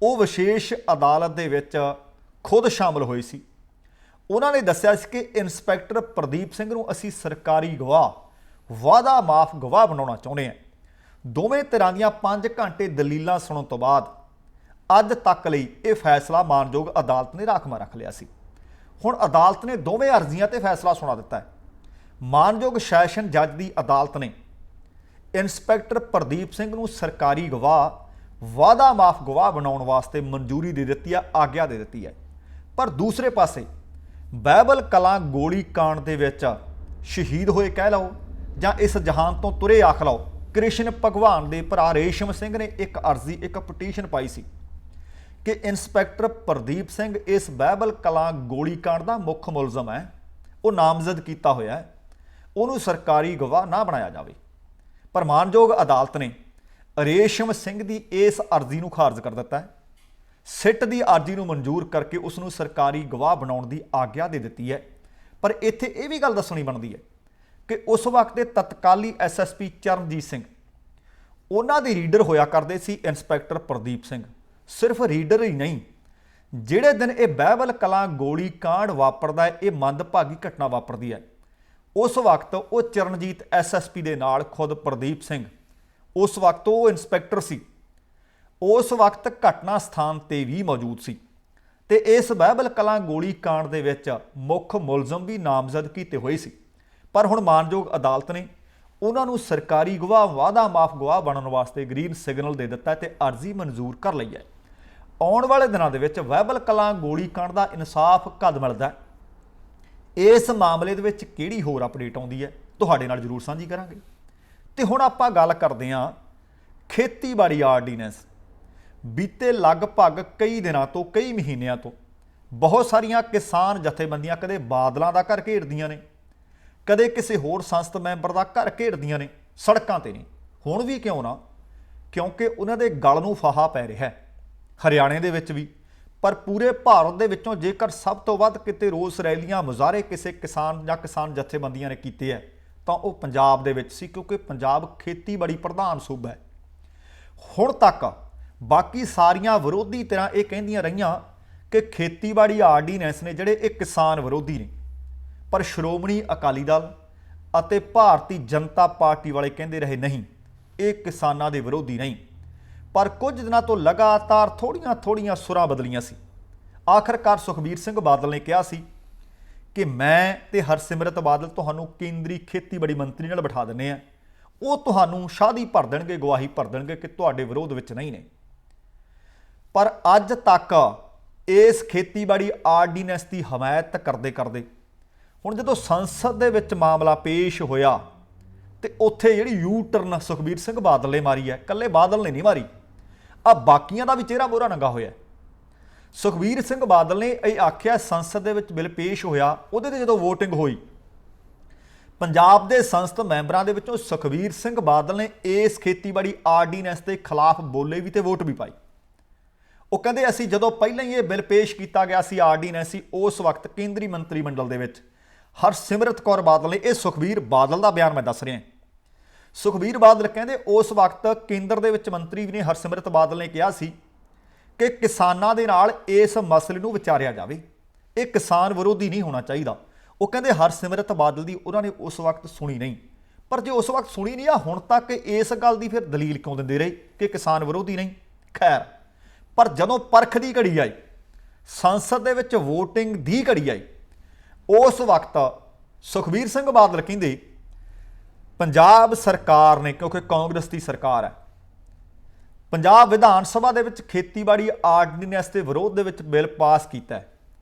ਉਹ ਵਿਸ਼ੇਸ਼ ਅਦਾਲਤ ਦੇ ਵਿੱਚ ਖੁਦ ਸ਼ਾਮਲ ਹੋਏ ਸੀ। ਉਹਨਾਂ ਨੇ ਦੱਸਿਆ ਸੀ ਕਿ ਇੰਸਪੈਕਟਰ ਪ੍ਰਦੀਪ ਸਿੰਘ ਨੂੰ ਅਸੀਂ ਸਰਕਾਰੀ ਗਵਾਹ, ਵਾਅਦਾ ਮਾਫ ਗਵਾਹ ਬਣਾਉਣਾ ਚਾਹੁੰਦੇ ਹਾਂ। ਦੋਵੇਂ ਧਿਰਾਂ ਦੀਆਂ 5 ਘੰਟੇ ਦਲੀਲਾਂ ਸੁਣਨ ਤੋਂ ਬਾਅਦ ਅੱਜ ਤੱਕ ਲਈ ਇਹ ਫੈਸਲਾ ਮਾਨਯੋਗ ਅਦਾਲਤ ਨੇ ਰਾਖਵਾਂ ਰੱਖ ਲਿਆ ਸੀ। ਹੁਣ ਅਦਾਲਤ ਨੇ ਦੋਵੇਂ ਅਰਜ਼ੀਆਂ ਤੇ ਫੈਸਲਾ ਸੁਣਾ ਦਿੱਤਾ ਹੈ। ਮਾਨਯੋਗ ਸੈਸ਼ਨ ਜੱਜ ਦੀ ਅਦਾਲਤ ਨੇ ਇੰਸਪੈਕਟਰ ਪ੍ਰਦੀਪ ਸਿੰਘ ਨੂੰ ਸਰਕਾਰੀ ਗਵਾਹ, ਵਾਅਦਾ ਮਾਫ ਗਵਾਹ ਬਣਾਉਣ ਵਾਸਤੇ ਮਨਜ਼ੂਰੀ ਦੇ ਦਿੱਤੀ ਹੈ, ਆਗਿਆ ਦੇ ਦਿੱਤੀ ਹੈ। ਪਰ ਦੂਸਰੇ ਪਾਸੇ ਬਹਿਬਲ ਕਲਾਂ ਗੋਲੀ ਕਾਂਡ ਦੇ ਵਿੱਚ ਸ਼ਹੀਦ ਹੋਏ ਕਹਿ ਲਓ ਜਾਂ ਇਸ ਜਹਾਨ ਤੋਂ ਤੁਰੇ ਆਖ ਲਓ, ਕ੍ਰਿਸ਼ਨ ਭਗਵਾਨ ਦੇ ਭਰਾ ਰੇਸ਼ਮ ਸਿੰਘ ਨੇ ਇੱਕ ਅਰਜ਼ੀ, ਇੱਕ ਪਟੀਸ਼ਨ ਪਾਈ ਸੀ ਕਿ ਇੰਸਪੈਕਟਰ ਪ੍ਰਦੀਪ ਸਿੰਘ ਇਸ ਬਹਿਬਲ ਕਲਾਂ ਗੋਲੀ ਕਾਂਡ ਦਾ ਮੁੱਖ ਮੁਲਜ਼ਮ ਹੈ, ਉਹ ਨਾਮਜ਼ਦ ਕੀਤਾ ਹੋਇਆ ਹੈ, ਉਹਨੂੰ ਸਰਕਾਰੀ ਗਵਾਹ ਨਾ ਬਣਾਇਆ ਜਾਵੇ। ਪਰ ਮਾਨਯੋਗ ਅਦਾਲਤ ਨੇ ਰੇਸ਼ਮ ਸਿੰਘ ਦੀ ਇਸ ਅਰਜ਼ੀ ਨੂੰ ਖਾਰਜ ਕਰ ਦਿੱਤਾ ਹੈ। ਸਿੱਟ ਦੀ ਅਰਜ਼ੀ ਨੂੰ ਮਨਜ਼ੂਰ ਕਰਕੇ ਉਸ ਨੂੰ ਸਰਕਾਰੀ ਗਵਾਹ ਬਣਾਉਣ ਦੀ ਆਗਿਆ ਦੇ ਦਿੱਤੀ ਹੈ। ਪਰ ਇੱਥੇ ਇਹ ਵੀ ਗੱਲ ਦੱਸਣੀ ਬਣਦੀ ਹੈ ਕਿ ਉਸ ਵਕਤ ਦੇ ਤਤਕਾਲੀ ਐਸਐਸਪੀ ਚਰਨਜੀਤ ਸਿੰਘ, ਉਹਨਾਂ ਦੇ ਰੀਡਰ ਹੋਇਆ ਕਰਦੇ ਸੀ ਇੰਸਪੈਕਟਰ ਪ੍ਰਦੀਪ ਸਿੰਘ। ਸਿਰਫ ਰੀਡਰ ਹੀ ਨਹੀਂ, ਜਿਹੜੇ ਦਿਨ ਇਹ ਬਹਿਬਲ ਕਲਾਂ ਗੋਲੀ ਕਾਂਡ ਵਾਪਰਦਾ ਹੈ, ਇਹ ਮੰਦਭਾਗੀ ਘਟਨਾ ਵਾਪਰਦੀ ਹੈ, ਉਸ ਵਕਤ ਉਹ ਚਰਨਜੀਤ ਐਸਐਸਪੀ ਦੇ ਨਾਲ ਖੁਦ ਪ੍ਰਦੀਪ ਸਿੰਘ, ਉਸ ਵਕਤ ਉਹ ਇੰਸਪੈਕਟਰ ਸੀ, ਉਸ ਵਕਤ ਘਟਨਾ ਸਥਾਨ ਤੇ ਵੀ ਮੌਜੂਦ ਸੀ ਤੇ ਇਸ ਬਹਿਬਲ ਕਲਾਂ ਗੋਲੀ ਕਾਂਡ ਦੇ ਵਿੱਚ ਮੁੱਖ ਮੁਲਜ਼ਮ ਵੀ ਨਾਮਜ਼ਦ ਕੀਤੇ ਹੋਏ ਸੀ। ਪਰ ਹੁਣ ਮਾਨਯੋਗ ਅਦਾਲਤ ਨੇ ਉਹਨਾਂ ਨੂੰ ਸਰਕਾਰੀ ਗਵਾਹ ਵਾਅਦਾ ਮਾਫ ਗਵਾਹ ਬਣਨ ਵਾਸਤੇ ਗ੍ਰੀਨ ਸਿਗਨਲ ਦੇ ਦਿੱਤਾ ਤੇ ਅਰਜ਼ੀ ਮਨਜ਼ੂਰ ਕਰ ਲਈ ਹੈ। ਆਉਣ ਵਾਲੇ ਦਿਨਾਂ ਦੇ ਵਿੱਚ ਬਹਿਬਲ ਕਲਾਂ ਗੋਲੀ ਕਾਂਡ ਦਾ ਇਨਸਾਫ ਕਦ ਮਿਲਦਾ, ਇਸ ਮਾਮਲੇ ਦੇ ਵਿੱਚ ਕਿਹੜੀ ਹੋਰ ਅਪਡੇਟ ਆਉਂਦੀ ਹੈ, ਤੁਹਾਡੇ ਨਾਲ ਜ਼ਰੂਰ ਸਾਂਝੀ ਕਰਾਂਗੇ। ਤੇ ਹੁਣ ਆਪਾਂ ਗੱਲ ਕਰਦੇ ਹਾਂ ਖੇਤੀਬਾੜੀ ਆਰਡੀਨੈਂਸ। ਬੀਤੇ ਲਗਭਗ ਕਈ ਦਿਨਾਂ ਤੋਂ, ਕਈ ਮਹੀਨਿਆਂ ਤੋਂ ਬਹੁਤ ਸਾਰੀਆਂ ਕਿਸਾਨ ਜਥੇਬੰਦੀਆਂ ਕਦੇ ਬਾਦਲਾਂ ਦਾ ਘਰ ਘੇਰਦੀਆਂ ਨੇ, ਕਦੇ ਕਿਸੇ ਹੋਰ ਸੰਸਦ ਮੈਂਬਰ ਦਾ ਘਰ ਘੇਰਦੀਆਂ ਨੇ, ਸੜਕਾਂ ਤੇ ਨੇ। ਹੁਣ ਵੀ ਕਿਉਂ ਨਾ, ਕਿਉਂਕਿ ਉਹਨਾਂ ਦੇ ਗਲ ਨੂੰ ਫਾਹਾ ਪੈ ਰਿਹਾ ਹੈ ਹਰਿਆਣੇ ਦੇ ਵਿੱਚ ਵੀ, ਪਰ ਪੂਰੇ ਭਾਰਤ ਦੇ ਵਿੱਚੋਂ ਜੇਕਰ ਸਭ ਤੋਂ ਵੱਧ ਕਿਤੇ ਰੋਸ ਰੈਲੀਆਂ ਮੁਜ਼ਾਹਰੇ ਕਿਸੇ ਕਿਸਾਨ ਜਾਂ ਕਿਸਾਨ ਜਥੇਬੰਦੀਆਂ ਨੇ ਕੀਤੇ ਹੈ ਤਾਂ ਉਹ ਪੰਜਾਬ ਦੇ ਵਿੱਚ ਸੀ, ਕਿਉਂਕਿ ਪੰਜਾਬ ਖੇਤੀਬਾੜੀ ਪ੍ਰਧਾਨ ਸੂਬਾ ਹੈ। ਹੁਣ ਤੱਕ ਬਾਕੀ ਸਾਰੀਆਂ ਵਿਰੋਧੀ ਧਿਰਾਂ ਇਹ ਕਹਿੰਦੀਆਂ ਰਹੀਆਂ ਕਿ ਖੇਤੀਬਾੜੀ ਆਰਡੀਨੈਂਸ ਨੇ ਜਿਹੜੇ ਇਹ ਕਿਸਾਨ ਵਿਰੋਧੀ ਨੇ, ਪਰ ਸ਼੍ਰੋਮਣੀ ਅਕਾਲੀ ਦਲ ਅਤੇ ਭਾਰਤੀ ਜਨਤਾ ਪਾਰਟੀ ਵਾਲੇ ਕਹਿੰਦੇ ਰਹੇ ਨਹੀਂ, ਇਹ ਕਿਸਾਨਾਂ ਦੇ ਵਿਰੋਧੀ ਨਹੀਂ। ਪਰ ਕੁਝ ਦਿਨਾਂ ਤੋਂ ਲਗਾਤਾਰ ਥੋੜੀਆਂ ਸੁਰਾਂ ਬਦਲੀਆਂ ਸੀ। ਆਖਰਕਾਰ ਸੁਖਬੀਰ ਸਿੰਘ ਬਾਦਲ ਨੇ ਕਿਹਾ ਸੀ ਕਿ ਮੈਂ ਤੇ ਹਰਸਿਮਰਤ ਬਾਦਲ ਤੁਹਾਨੂੰ ਕੇਂਦਰੀ ਖੇਤੀਬਾੜੀ ਮੰਤਰੀ ਨਾਲ ਬਿਠਾ ਦਿੰਦੇ ਆ, ਉਹ ਤੁਹਾਨੂੰ ਸ਼ਾਹਦੀ ਭਰ ਦੇਣਗੇ, ਗਵਾਹੀ ਭਰ ਦੇਣਗੇ ਕਿ ਤੁਹਾਡੇ ਵਿਰੋਧ ਵਿੱਚ ਨਹੀਂ ਨੇ। ਪਰ ਅੱਜ ਤੱਕ ਇਸ ਖੇਤੀਬਾੜੀ ਆਰਡੀਨੈਂਸ ਦੀ ਹਮਾਇਤ ਕਰਦੇ ਹੁਣ ਜਦੋਂ ਸੰਸਦ ਦੇ ਵਿੱਚ ਮਾਮਲਾ ਪੇਸ਼ ਹੋਇਆ ਤੇ ਉੱਥੇ ਜਿਹੜੀ ਯੂ ਟਰਨ ਸੁਖਬੀਰ ਸਿੰਘ ਬਾਦਲ ਨੇ ਮਾਰੀ ਹੈ, ਇਕੱਲੇ ਬਾਦਲ ਨੇ ਨਹੀਂ ਮਾਰੀ, ਆ ਬਾਕੀਆਂ ਦਾ ਵੀ ਚਿਹਰਾ ਮੋਹਰਾ ਨੰਗਾ ਹੋਇਆ। ਸੁਖਬੀਰ ਸਿੰਘ ਬਾਦਲ ਨੇ ਇਹ ਆਖਿਆ, ਸੰਸਦ ਦੇ ਵਿੱਚ ਬਿੱਲ ਪੇਸ਼ ਹੋਇਆ, ਉਹਦੇ ਤੇ ਜਦੋਂ ਵੋਟਿੰਗ ਹੋਈ, ਪੰਜਾਬ ਦੇ ਸੰਸਦ ਮੈਂਬਰਾਂ ਦੇ ਵਿੱਚੋਂ ਸੁਖਬੀਰ ਸਿੰਘ ਬਾਦਲ ਨੇ ਇਸ ਖੇਤੀਬਾੜੀ ਆਰਡੀਨੈਂਸ ਦੇ ਖਿਲਾਫ ਬੋਲੇ ਵੀ ਤੇ ਵੋਟ ਵੀ ਪਾਈ। ਉਹ ਕਹਿੰਦੇ ਅਸੀਂ ਜਦੋਂ ਪਹਿਲਾਂ ਹੀ ਇਹ ਬਿੱਲ ਪੇਸ਼ ਕੀਤਾ ਗਿਆ ਸੀ ਆਰਡੀਨੈਂਸ ਸੀ, ਉਸ ਵਕਤ ਕੇਂਦਰੀ ਮੰਤਰੀ ਮੰਡਲ ਦੇ ਵਿੱਚ ਹਰਸਿਮਰਤ ਕੌਰ ਬਾਦਲ ਨੇ, ਇਹ ਸੁਖਬੀਰ ਬਾਦਲ ਦਾ ਬਿਆਨ ਮੈਂ ਦੱਸ ਰਿਹਾ, ਸੁਖਬੀਰ ਬਾਦਲ ਕਹਿੰਦੇ ਉਸ ਵਕਤ ਕੇਂਦਰ ਦੇ ਵਿੱਚ ਮੰਤਰੀ ਨੇ ਹਰਸਿਮਰਤ ਬਾਦਲ ਨੇ ਕਿਹਾ ਸੀ ਕਿ ਕਿਸਾਨਾਂ ਦੇ ਨਾਲ ਇਸ ਮਸਲੇ ਨੂੰ ਵਿਚਾਰਿਆ ਜਾਵੇ, ਇਹ ਕਿਸਾਨ ਵਿਰੋਧੀ ਨਹੀਂ ਹੋਣਾ ਚਾਹੀਦਾ। ਉਹ ਕਹਿੰਦੇ ਹਰਸਿਮਰਤ ਬਾਦਲ ਦੀ ਉਹਨਾਂ ਨੇ ਉਸ ਵਕਤ ਸੁਣੀ ਨਹੀਂ, ਪਰ ਜੇ ਉਸ ਵਕਤ ਸੁਣੀ ਨਹੀਂ ਆ ਹੁਣ ਤੱਕ ਇਸ ਗੱਲ ਦੀ ਫਿਰ ਦਲੀਲ ਕਿਉਂ ਦਿੰਦੇ ਰਹੇ ਕਿ ਕਿਸਾਨ ਵਿਰੋਧੀ ਨਹੀਂ। ਖੈਰ, ਪਰ ਜਦੋਂ ਪਰਖ ਦੀ ਘੜੀ ਆਈ, ਸੰਸਦ ਦੇ ਵਿੱਚ ਵੋਟਿੰਗ ਦੀ ਘੜੀ ਆਈ, ਉਸ ਵਕਤ ਸੁਖਬੀਰ ਸਿੰਘ ਬਾਦਲ ਕਹਿੰਦੇ ਪੰਜਾਬ ਸਰਕਾਰ ਨੇ, ਕਿਉਂਕਿ ਕਾਂਗਰਸ ਦੀ ਸਰਕਾਰ ਹੈ, ਪੰਜਾਬ ਵਿਧਾਨ ਸਭਾ ਦੇ ਵਿੱਚ ਖੇਤੀਬਾੜੀ ਆਰਡੀਨੈਂਸ ਦੇ ਵਿਰੋਧ ਦੇ ਵਿੱਚ ਬਿੱਲ ਪਾਸ ਕੀਤਾ ਹੈ।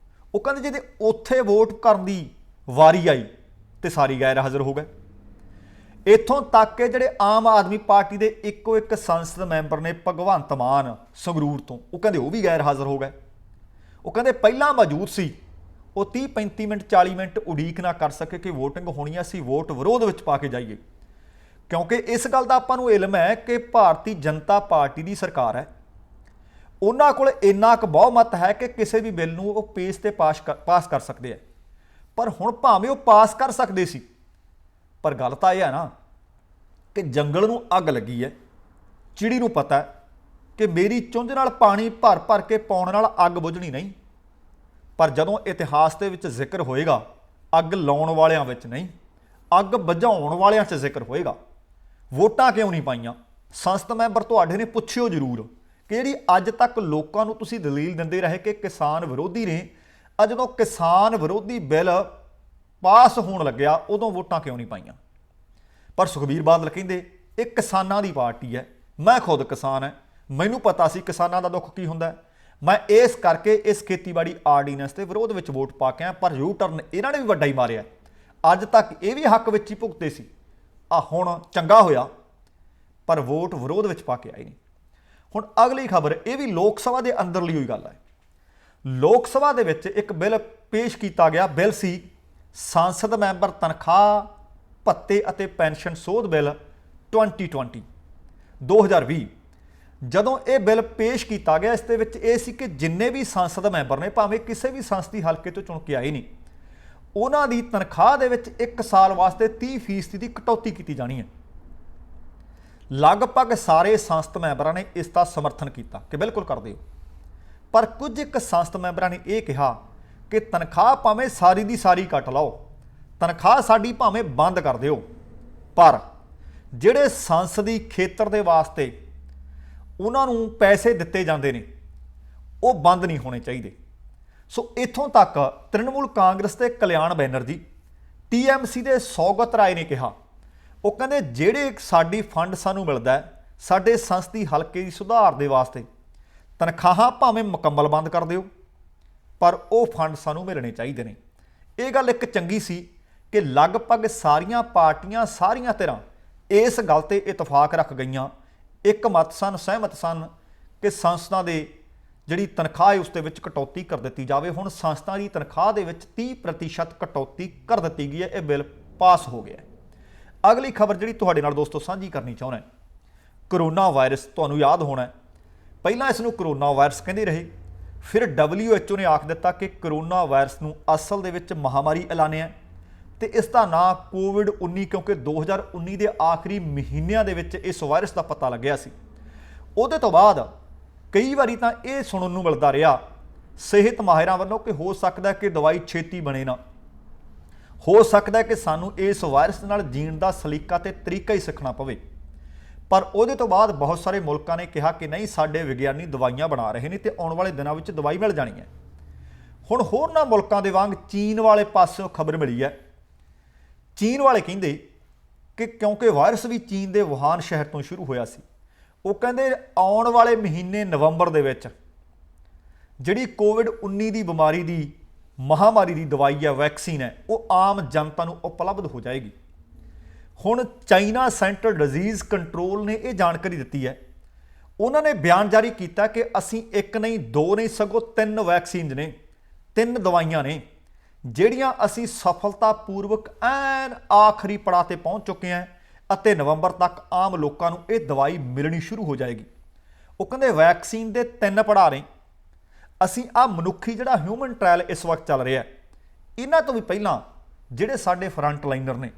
ਉਹ ਕਹਿੰਦੇ ਜੇ ਉੱਥੇ ਵੋਟ ਕਰਨ ਦੀ ਵਾਰੀ ਆਈ ਤੇ ਸਾਰੀ ਗੈਰ ਹਾਜ਼ਰ ਹੋ ਗਏ। ਇੱਥੋਂ ਤੱਕ ਕਿ ਜਿਹੜੇ ਆਮ ਆਦਮੀ ਪਾਰਟੀ ਦੇ ਇੱਕੋ ਇੱਕ ਸੰਸਦ ਮੈਂਬਰ ਨੇ ਭਗਵੰਤ ਮਾਨ ਸੰਗਰੂਰ ਤੋਂ, ਉਹ ਕਹਿੰਦੇ ਉਹ ਵੀ ਗੈਰ ਹਾਜ਼ਰ ਹੋ ਗਏ। ਉਹ ਕਹਿੰਦੇ ਪਹਿਲਾਂ ਮੌਜੂਦ ਸੀ, ਉਹ 30-35 ਮਿੰਟ 40 ਮਿੰਟ ਉਡੀਕ ਨਾ ਕਰ ਸਕੇ ਕਿ ਵੋਟਿੰਗ ਹੋਣੀ, ਅਸੀਂ ਵੋਟ ਵਿਰੋਧ ਵਿੱਚ ਪਾ ਕੇ ਜਾਈਏ, ਕਿਉਂਕਿ ਇਸ ਗੱਲ ਦਾ ਆਪਾਂ ਨੂੰ ਇਲਮ ਹੈ ਕਿ ਭਾਰਤੀ ਜਨਤਾ ਪਾਰਟੀ ਦੀ ਸਰਕਾਰ ਹੈ, ਉਹਨਾਂ ਕੋਲ ਇੰਨਾ ਕੁ ਬਹੁਮਤ ਹੈ ਕਿ ਕਿਸੇ ਵੀ ਬਿੱਲ ਨੂੰ ਉਹ ਪੇਸ਼ ਤੇ ਪਾਸ ਕਰ ਸਕਦੇ ਆ। ਪਰ ਹੁਣ ਭਾਵੇਂ ਉਹ ਪਾਸ ਕਰ ਸਕਦੇ ਸੀ, ਪਰ ਗੱਲ ਤਾਂ ਇਹ ਹੈ ਨਾ ਕਿ ਜੰਗਲ ਨੂੰ ਅੱਗ ਲੱਗੀ ਹੈ, ਚਿੜੀ ਨੂੰ ਪਤਾ ਹੈ ਕਿ ਮੇਰੀ ਚੁੰਝ ਨਾਲ ਪਾਣੀ ਭਰ ਕੇ ਪਾਉਣ ਨਾਲ ਅੱਗ ਬੁਝਣੀ ਨਹੀਂ। ਪਰ ਜਦੋਂ ਇਤਿਹਾਸ ਦੇ ਵਿੱਚ ਜ਼ਿਕਰ ਹੋਏਗਾ, ਅੱਗ ਲਾਉਣ ਵਾਲਿਆਂ ਵਿੱਚ ਨਹੀਂ, ਅੱਗ ਬੁਝਾਉਣ ਵਾਲਿਆਂ 'ਚ ਜ਼ਿਕਰ ਹੋਏਗਾ। ਵੋਟਾਂ ਕਿਉਂ ਨਹੀਂ ਪਾਈਆਂ? ਸੰਸਦ ਮੈਂਬਰ ਤੁਹਾਡੇ ਨੇ ਪੁੱਛਿਓ ਜ਼ਰੂਰ ਕਿ ਜਿਹੜੀ ਅੱਜ ਤੱਕ ਲੋਕਾਂ ਨੂੰ ਤੁਸੀਂ ਦਲੀਲ ਦਿੰਦੇ ਰਹੇ ਕਿ ਕਿਸਾਨ ਵਿਰੋਧੀ ਨੇ, ਅੱਜ ਜਦੋਂ ਕਿਸਾਨ ਵਿਰੋਧੀ ਬਿੱਲ ਪਾਸ ਹੋਣ ਲੱਗਿਆ ਉਦੋਂ ਵੋਟਾਂ ਕਿਉਂ ਨਹੀਂ ਪਾਈਆਂ? ਪਰ ਸੁਖਬੀਰ ਬਾਦਲ ਕਹਿੰਦੇ ਇਹ ਕਿਸਾਨਾਂ ਦੀ ਪਾਰਟੀ ਹੈ, ਮੈਂ ਖੁਦ ਕਿਸਾਨ ਹੈ, ਮੈਨੂੰ ਪਤਾ ਸੀ ਕਿਸਾਨਾਂ ਦਾ ਦੁੱਖ ਕੀ ਹੁੰਦਾ, ਮੈਂ ਇਸ ਕਰਕੇ ਇਸ ਖੇਤੀਬਾੜੀ ਆਰਡੀਨੈਂਸ ਦੇ ਵਿਰੋਧ ਵਿੱਚ ਵੋਟ ਪਾ ਕੇ ਆਇਆ। ਪਰ ਯੂ ਟਰਨ ਇਹਨਾਂ ਨੇ ਵੀ ਵੱਡਾ ਹੀ ਮਾਰਿਆ, ਅੱਜ ਤੱਕ ਇਹ ਵੀ ਹੱਕ ਵਿੱਚ ਹੀ ਭੁਗਤੇ ਸੀ, ਆ ਹੁਣ ਚੰਗਾ ਹੋਇਆ ਪਰ ਵੋਟ ਵਿਰੋਧ ਵਿੱਚ ਪਾ ਕੇ ਆਏ ਨਹੀਂ। ਹੁਣ ਅਗਲੀ ਖਬਰ, ਇਹ ਵੀ ਲੋਕ ਸਭਾ ਦੇ ਅੰਦਰਲੀ ਹੋਈ ਗੱਲ ਹੈ। ਲੋਕ ਸਭਾ ਦੇ ਵਿੱਚ ਇੱਕ ਬਿੱਲ ਪੇਸ਼ ਕੀਤਾ ਗਿਆ, ਬਿੱਲ ਸੀ ਸੰਸਦ ਮੈਂਬਰ ਤਨਖਾਹ ਭੱਤੇ ਅਤੇ ਪੈਨਸ਼ਨ ਸੋਧ ਬਿੱਲ 2020। ਜਦੋਂ ਇਹ ਬਿੱਲ ਪੇਸ਼ ਕੀਤਾ ਗਿਆ, ਇਸ ਦੇ ਵਿੱਚ ਇਹ ਸੀ ਕਿ ਜਿੰਨੇ ਵੀ ਸੰਸਦ ਮੈਂਬਰ ਨੇ, ਭਾਵੇਂ ਕਿਸੇ ਵੀ ਸੰਸਦੀ ਹਲਕੇ ਤੋਂ ਚੁਣ ਕੇ ਆਏ ਨਹੀਂ, ਉਹਨਾਂ ਦੀ ਤਨਖਾਹ ਦੇ ਵਿੱਚ 1 ਸਾਲ ਵਾਸਤੇ 30% ਦੀ ਕਟੌਤੀ ਕੀਤੀ ਜਾਣੀ ਹੈ। ਲਗਭਗ ਸਾਰੇ ਸੰਸਦ ਮੈਂਬਰਾਂ ਨੇ ਇਸ ਦਾ ਸਮਰਥਨ ਕੀਤਾ ਕਿ ਬਿਲਕੁਲ ਕਰ ਦਿਓ, ਪਰ ਕੁਝ ਇੱਕ ਸੰਸਦ ਮੈਂਬਰਾਂ ਨੇ ਇਹ ਕਿਹਾ ਕਿ ਤਨਖਾਹ ਭਾਵੇਂ ਸਾਰੀ ਦੀ ਸਾਰੀ ਕੱਟ ਲਾਓ, ਤਨਖਾਹ ਸਾਡੀ ਭਾਵੇਂ ਬੰਦ ਕਰ ਦਿਓ, ਪਰ ਜਿਹੜੇ ਸੰਸਦੀ ਖੇਤਰ ਦੇ ਵਾਸਤੇ ਉਹਨਾਂ ਨੂੰ ਪੈਸੇ ਦਿੱਤੇ ਜਾਂਦੇ ਨੇ ਉਹ ਬੰਦ ਨਹੀਂ ਹੋਣੇ ਚਾਹੀਦੇ। ਸੋ ਇੱਥੋਂ ਤੱਕ ਤ੍ਰਿਣਮੂਲ ਕਾਂਗਰਸ ਦੇ ਕਲਿਆਣ ਬੈਨਰਜੀ TMC ਦੇ ਸੌਗਤ ਰਾਏ ਨੇ ਕਿਹਾ, ਉਹ ਕਹਿੰਦੇ ਜਿਹੜੇ ਸਾਡੀ ਫੰਡ ਸਾਨੂੰ ਮਿਲਦਾ ਸਾਡੇ ਸੰਸਦੀ ਹਲਕੇ ਦੀ ਸੁਧਾਰ ਦੇ ਵਾਸਤੇ, ਤਨਖਾਹਾਂ ਭਾਵੇਂ ਮੁਕੰਮਲ ਬੰਦ ਕਰ ਦਿਓ ਪਰ ਉਹ ਫੰਡ ਸਾਨੂੰ ਮਿਲਣੇ ਚਾਹੀਦੇ ਨੇ। ਇਹ ਗੱਲ ਇੱਕ ਚੰਗੀ ਸੀ ਕਿ ਲਗਭਗ ਸਾਰੀਆਂ ਪਾਰਟੀਆਂ, ਸਾਰੀਆਂ ਧਿਰਾਂ ਇਸ ਗੱਲ ਤੇ ਇਤਫਾਕ ਰੱਖ ਗਈਆਂ, ਇੱਕ ਮਤ ਸਨ, ਸਹਿਮਤ ਸਨ ਕਿ ਸੰਸਥਾਂ ਦੇ ਜਿਹੜੀ ਤਨਖਾਹ ਹੈ ਉਸ ਦੇ ਵਿੱਚ ਕਟੌਤੀ ਕਰ ਦਿੱਤੀ ਜਾਵੇ। ਹੁਣ ਸੰਸਥਾ ਦੀ ਤਨਖਾਹ ਦੇ ਵਿੱਚ 30% ਕਟੌਤੀ ਕਰ ਦਿੱਤੀ ਗਈ ਹੈ। ਇਹ ਬਿੱਲ ਪਾਸ ਹੋ ਗਿਆ। ਅਗਲੀ ਖਬਰ ਜਿਹੜੀ ਤੁਹਾਡੇ ਨਾਲ ਦੋਸਤੋ ਸਾਂਝੀ ਕਰਨੀ ਚਾਹੁੰਦਾ, ਕਰੋਨਾ ਵਾਇਰਸ। ਤੁਹਾਨੂੰ ਯਾਦ ਹੋਣਾ ਪਹਿਲਾਂ ਇਸ ਨੂੰ ਕਰੋਨਾ ਵਾਇਰਸ ਕਹਿੰਦੇ ਰਹੇ, ਫਿਰ WHO ਨੇ ਆਖ ਦਿੱਤਾ ਕਿ ਕਰੋਨਾ ਵਾਇਰਸ ਨੂੰ ਅਸਲ ਦੇ ਵਿੱਚ ਮਹਾਮਾਰੀ ਐਲਾਨਿਆ ਤੇ ਇਸ ਦਾ ਨਾਂ ਕੋਵਿਡ-19, ਕਿਉਂਕਿ 2019 ਦੇ ਆਖਰੀ ਮਹੀਨਿਆਂ ਦੇ ਵਿੱਚ ਇਸ ਵਾਇਰਸ ਦਾ ਪਤਾ ਲੱਗਿਆ ਸੀ। ਉਹਦੇ ਤੋਂ ਬਾਅਦ ਕਈ ਵਾਰੀ ਤਾਂ ਇਹ ਸੁਣਨ ਨੂੰ ਮਿਲਦਾ ਰਿਹਾ ਸਿਹਤ ਮਾਹਿਰਾਂ ਵੱਲੋਂ ਕਿ ਹੋ ਸਕਦਾ ਕਿ ਦਵਾਈ ਛੇਤੀ ਬਣੇ ਨਾ, ਹੋ ਸਕਦਾ ਕਿ ਸਾਨੂੰ ਇਸ ਵਾਇਰਸ ਨਾਲ ਜੀਣ ਦਾ ਸਲੀਕਾ ਤੇ ਤਰੀਕਾ ਹੀ ਸਿੱਖਣਾ ਪਵੇ। ਪਰ ਉਹਦੇ ਤੋਂ ਬਾਅਦ ਬਹੁਤ ਸਾਰੇ ਮੁਲਕਾਂ ਨੇ ਕਿਹਾ ਕਿ ਨਹੀਂ, ਸਾਡੇ ਵਿਗਿਆਨੀ ਦਵਾਈਆਂ ਬਣਾ ਰਹੇ ਨੇ ਤੇ ਆਉਣ ਵਾਲੇ ਦਿਨਾਂ ਵਿੱਚ ਦਵਾਈ ਮਿਲ ਜਾਣੀ ਹੈ। ਹੁਣ ਹੋਰਨਾਂ ਮੁਲਕਾਂ ਦੇ ਵਾਂਗ ਚੀਨ ਵਾਲੇ ਪਾਸਿਓਂ ਖਬਰ ਮਿਲੀ ਹੈ। ਚੀਨ ਵਾਲੇ ਕਹਿੰਦੇ ਕਿ ਕਿਉਂਕਿ ਵਾਇਰਸ ਵੀ ਚੀਨ ਦੇ ਵੁਹਾਨ ਸ਼ਹਿਰ ਤੋਂ ਸ਼ੁਰੂ ਹੋਇਆ ਸੀ, ਉਹ ਕਹਿੰਦੇ ਆਉਣ ਵਾਲੇ ਮਹੀਨੇ ਨਵੰਬਰ ਦੇ ਵਿੱਚ ਜਿਹੜੀ ਕੋਵਿਡ-19 ਦੀ ਬਿਮਾਰੀ ਦੀ ਮਹਾਮਾਰੀ ਦੀ ਦਵਾਈ ਹੈ, ਵੈਕਸੀਨ ਹੈ, ਉਹ ਆਮ ਜਨਤਾ ਨੂੰ ਉਪਲਬਧ ਹੋ ਜਾਏਗੀ। ਹੁਣ ਚਾਈਨਾ ਸੈਂਟਰ ਡਿਜ਼ੀਜ਼ ਕੰਟਰੋਲ ਨੇ ਇਹ ਜਾਣਕਾਰੀ ਦਿੱਤੀ ਹੈ। ਉਹਨਾਂ ਨੇ ਬਿਆਨ ਜਾਰੀ ਕੀਤਾ ਕਿ ਅਸੀਂ ਇੱਕ ਨਹੀਂ, ਦੋ ਨਹੀਂ, ਸਗੋਂ 3 ਵੈਕਸੀਨ ਨੇ, 3 ਦਵਾਈਆਂ ਨੇ ਜਿਹੜੀਆਂ ਅਸੀਂ ਸਫਲਤਾਪੂਰਵਕ ਐਨ ਆਖਰੀ ਪੜਾਅ ਤੇ ਪਹੁੰਚ ਚੁੱਕੇ ਹਾਂ ਅਤੇ ਨਵੰਬਰ ਤੱਕ ਆਮ ਲੋਕਾਂ ਨੂੰ ਇਹ ਦਵਾਈ ਮਿਲਣੀ ਸ਼ੁਰੂ ਹੋ ਜਾਏਗੀ। ਉਹ ਕਹਿੰਦੇ ਵੈਕਸੀਨ ਦੇ 3 ਪੜਾਅ ਨੇ। ਅਸੀਂ ਆਹ ਮਨੁੱਖੀ ਜਿਹੜਾ ਹਿਊਮਨ ਟ੍ਰਾਇਲ ਇਸ ਵਕਤ ਚੱਲ ਰਿਹਾ, ਇਹਨਾਂ ਤੋਂ ਵੀ ਪਹਿਲਾਂ ਜਿਹੜੇ ਸਾਡੇ ਫਰੰਟ ਲਾਈਨਰ ਨੇ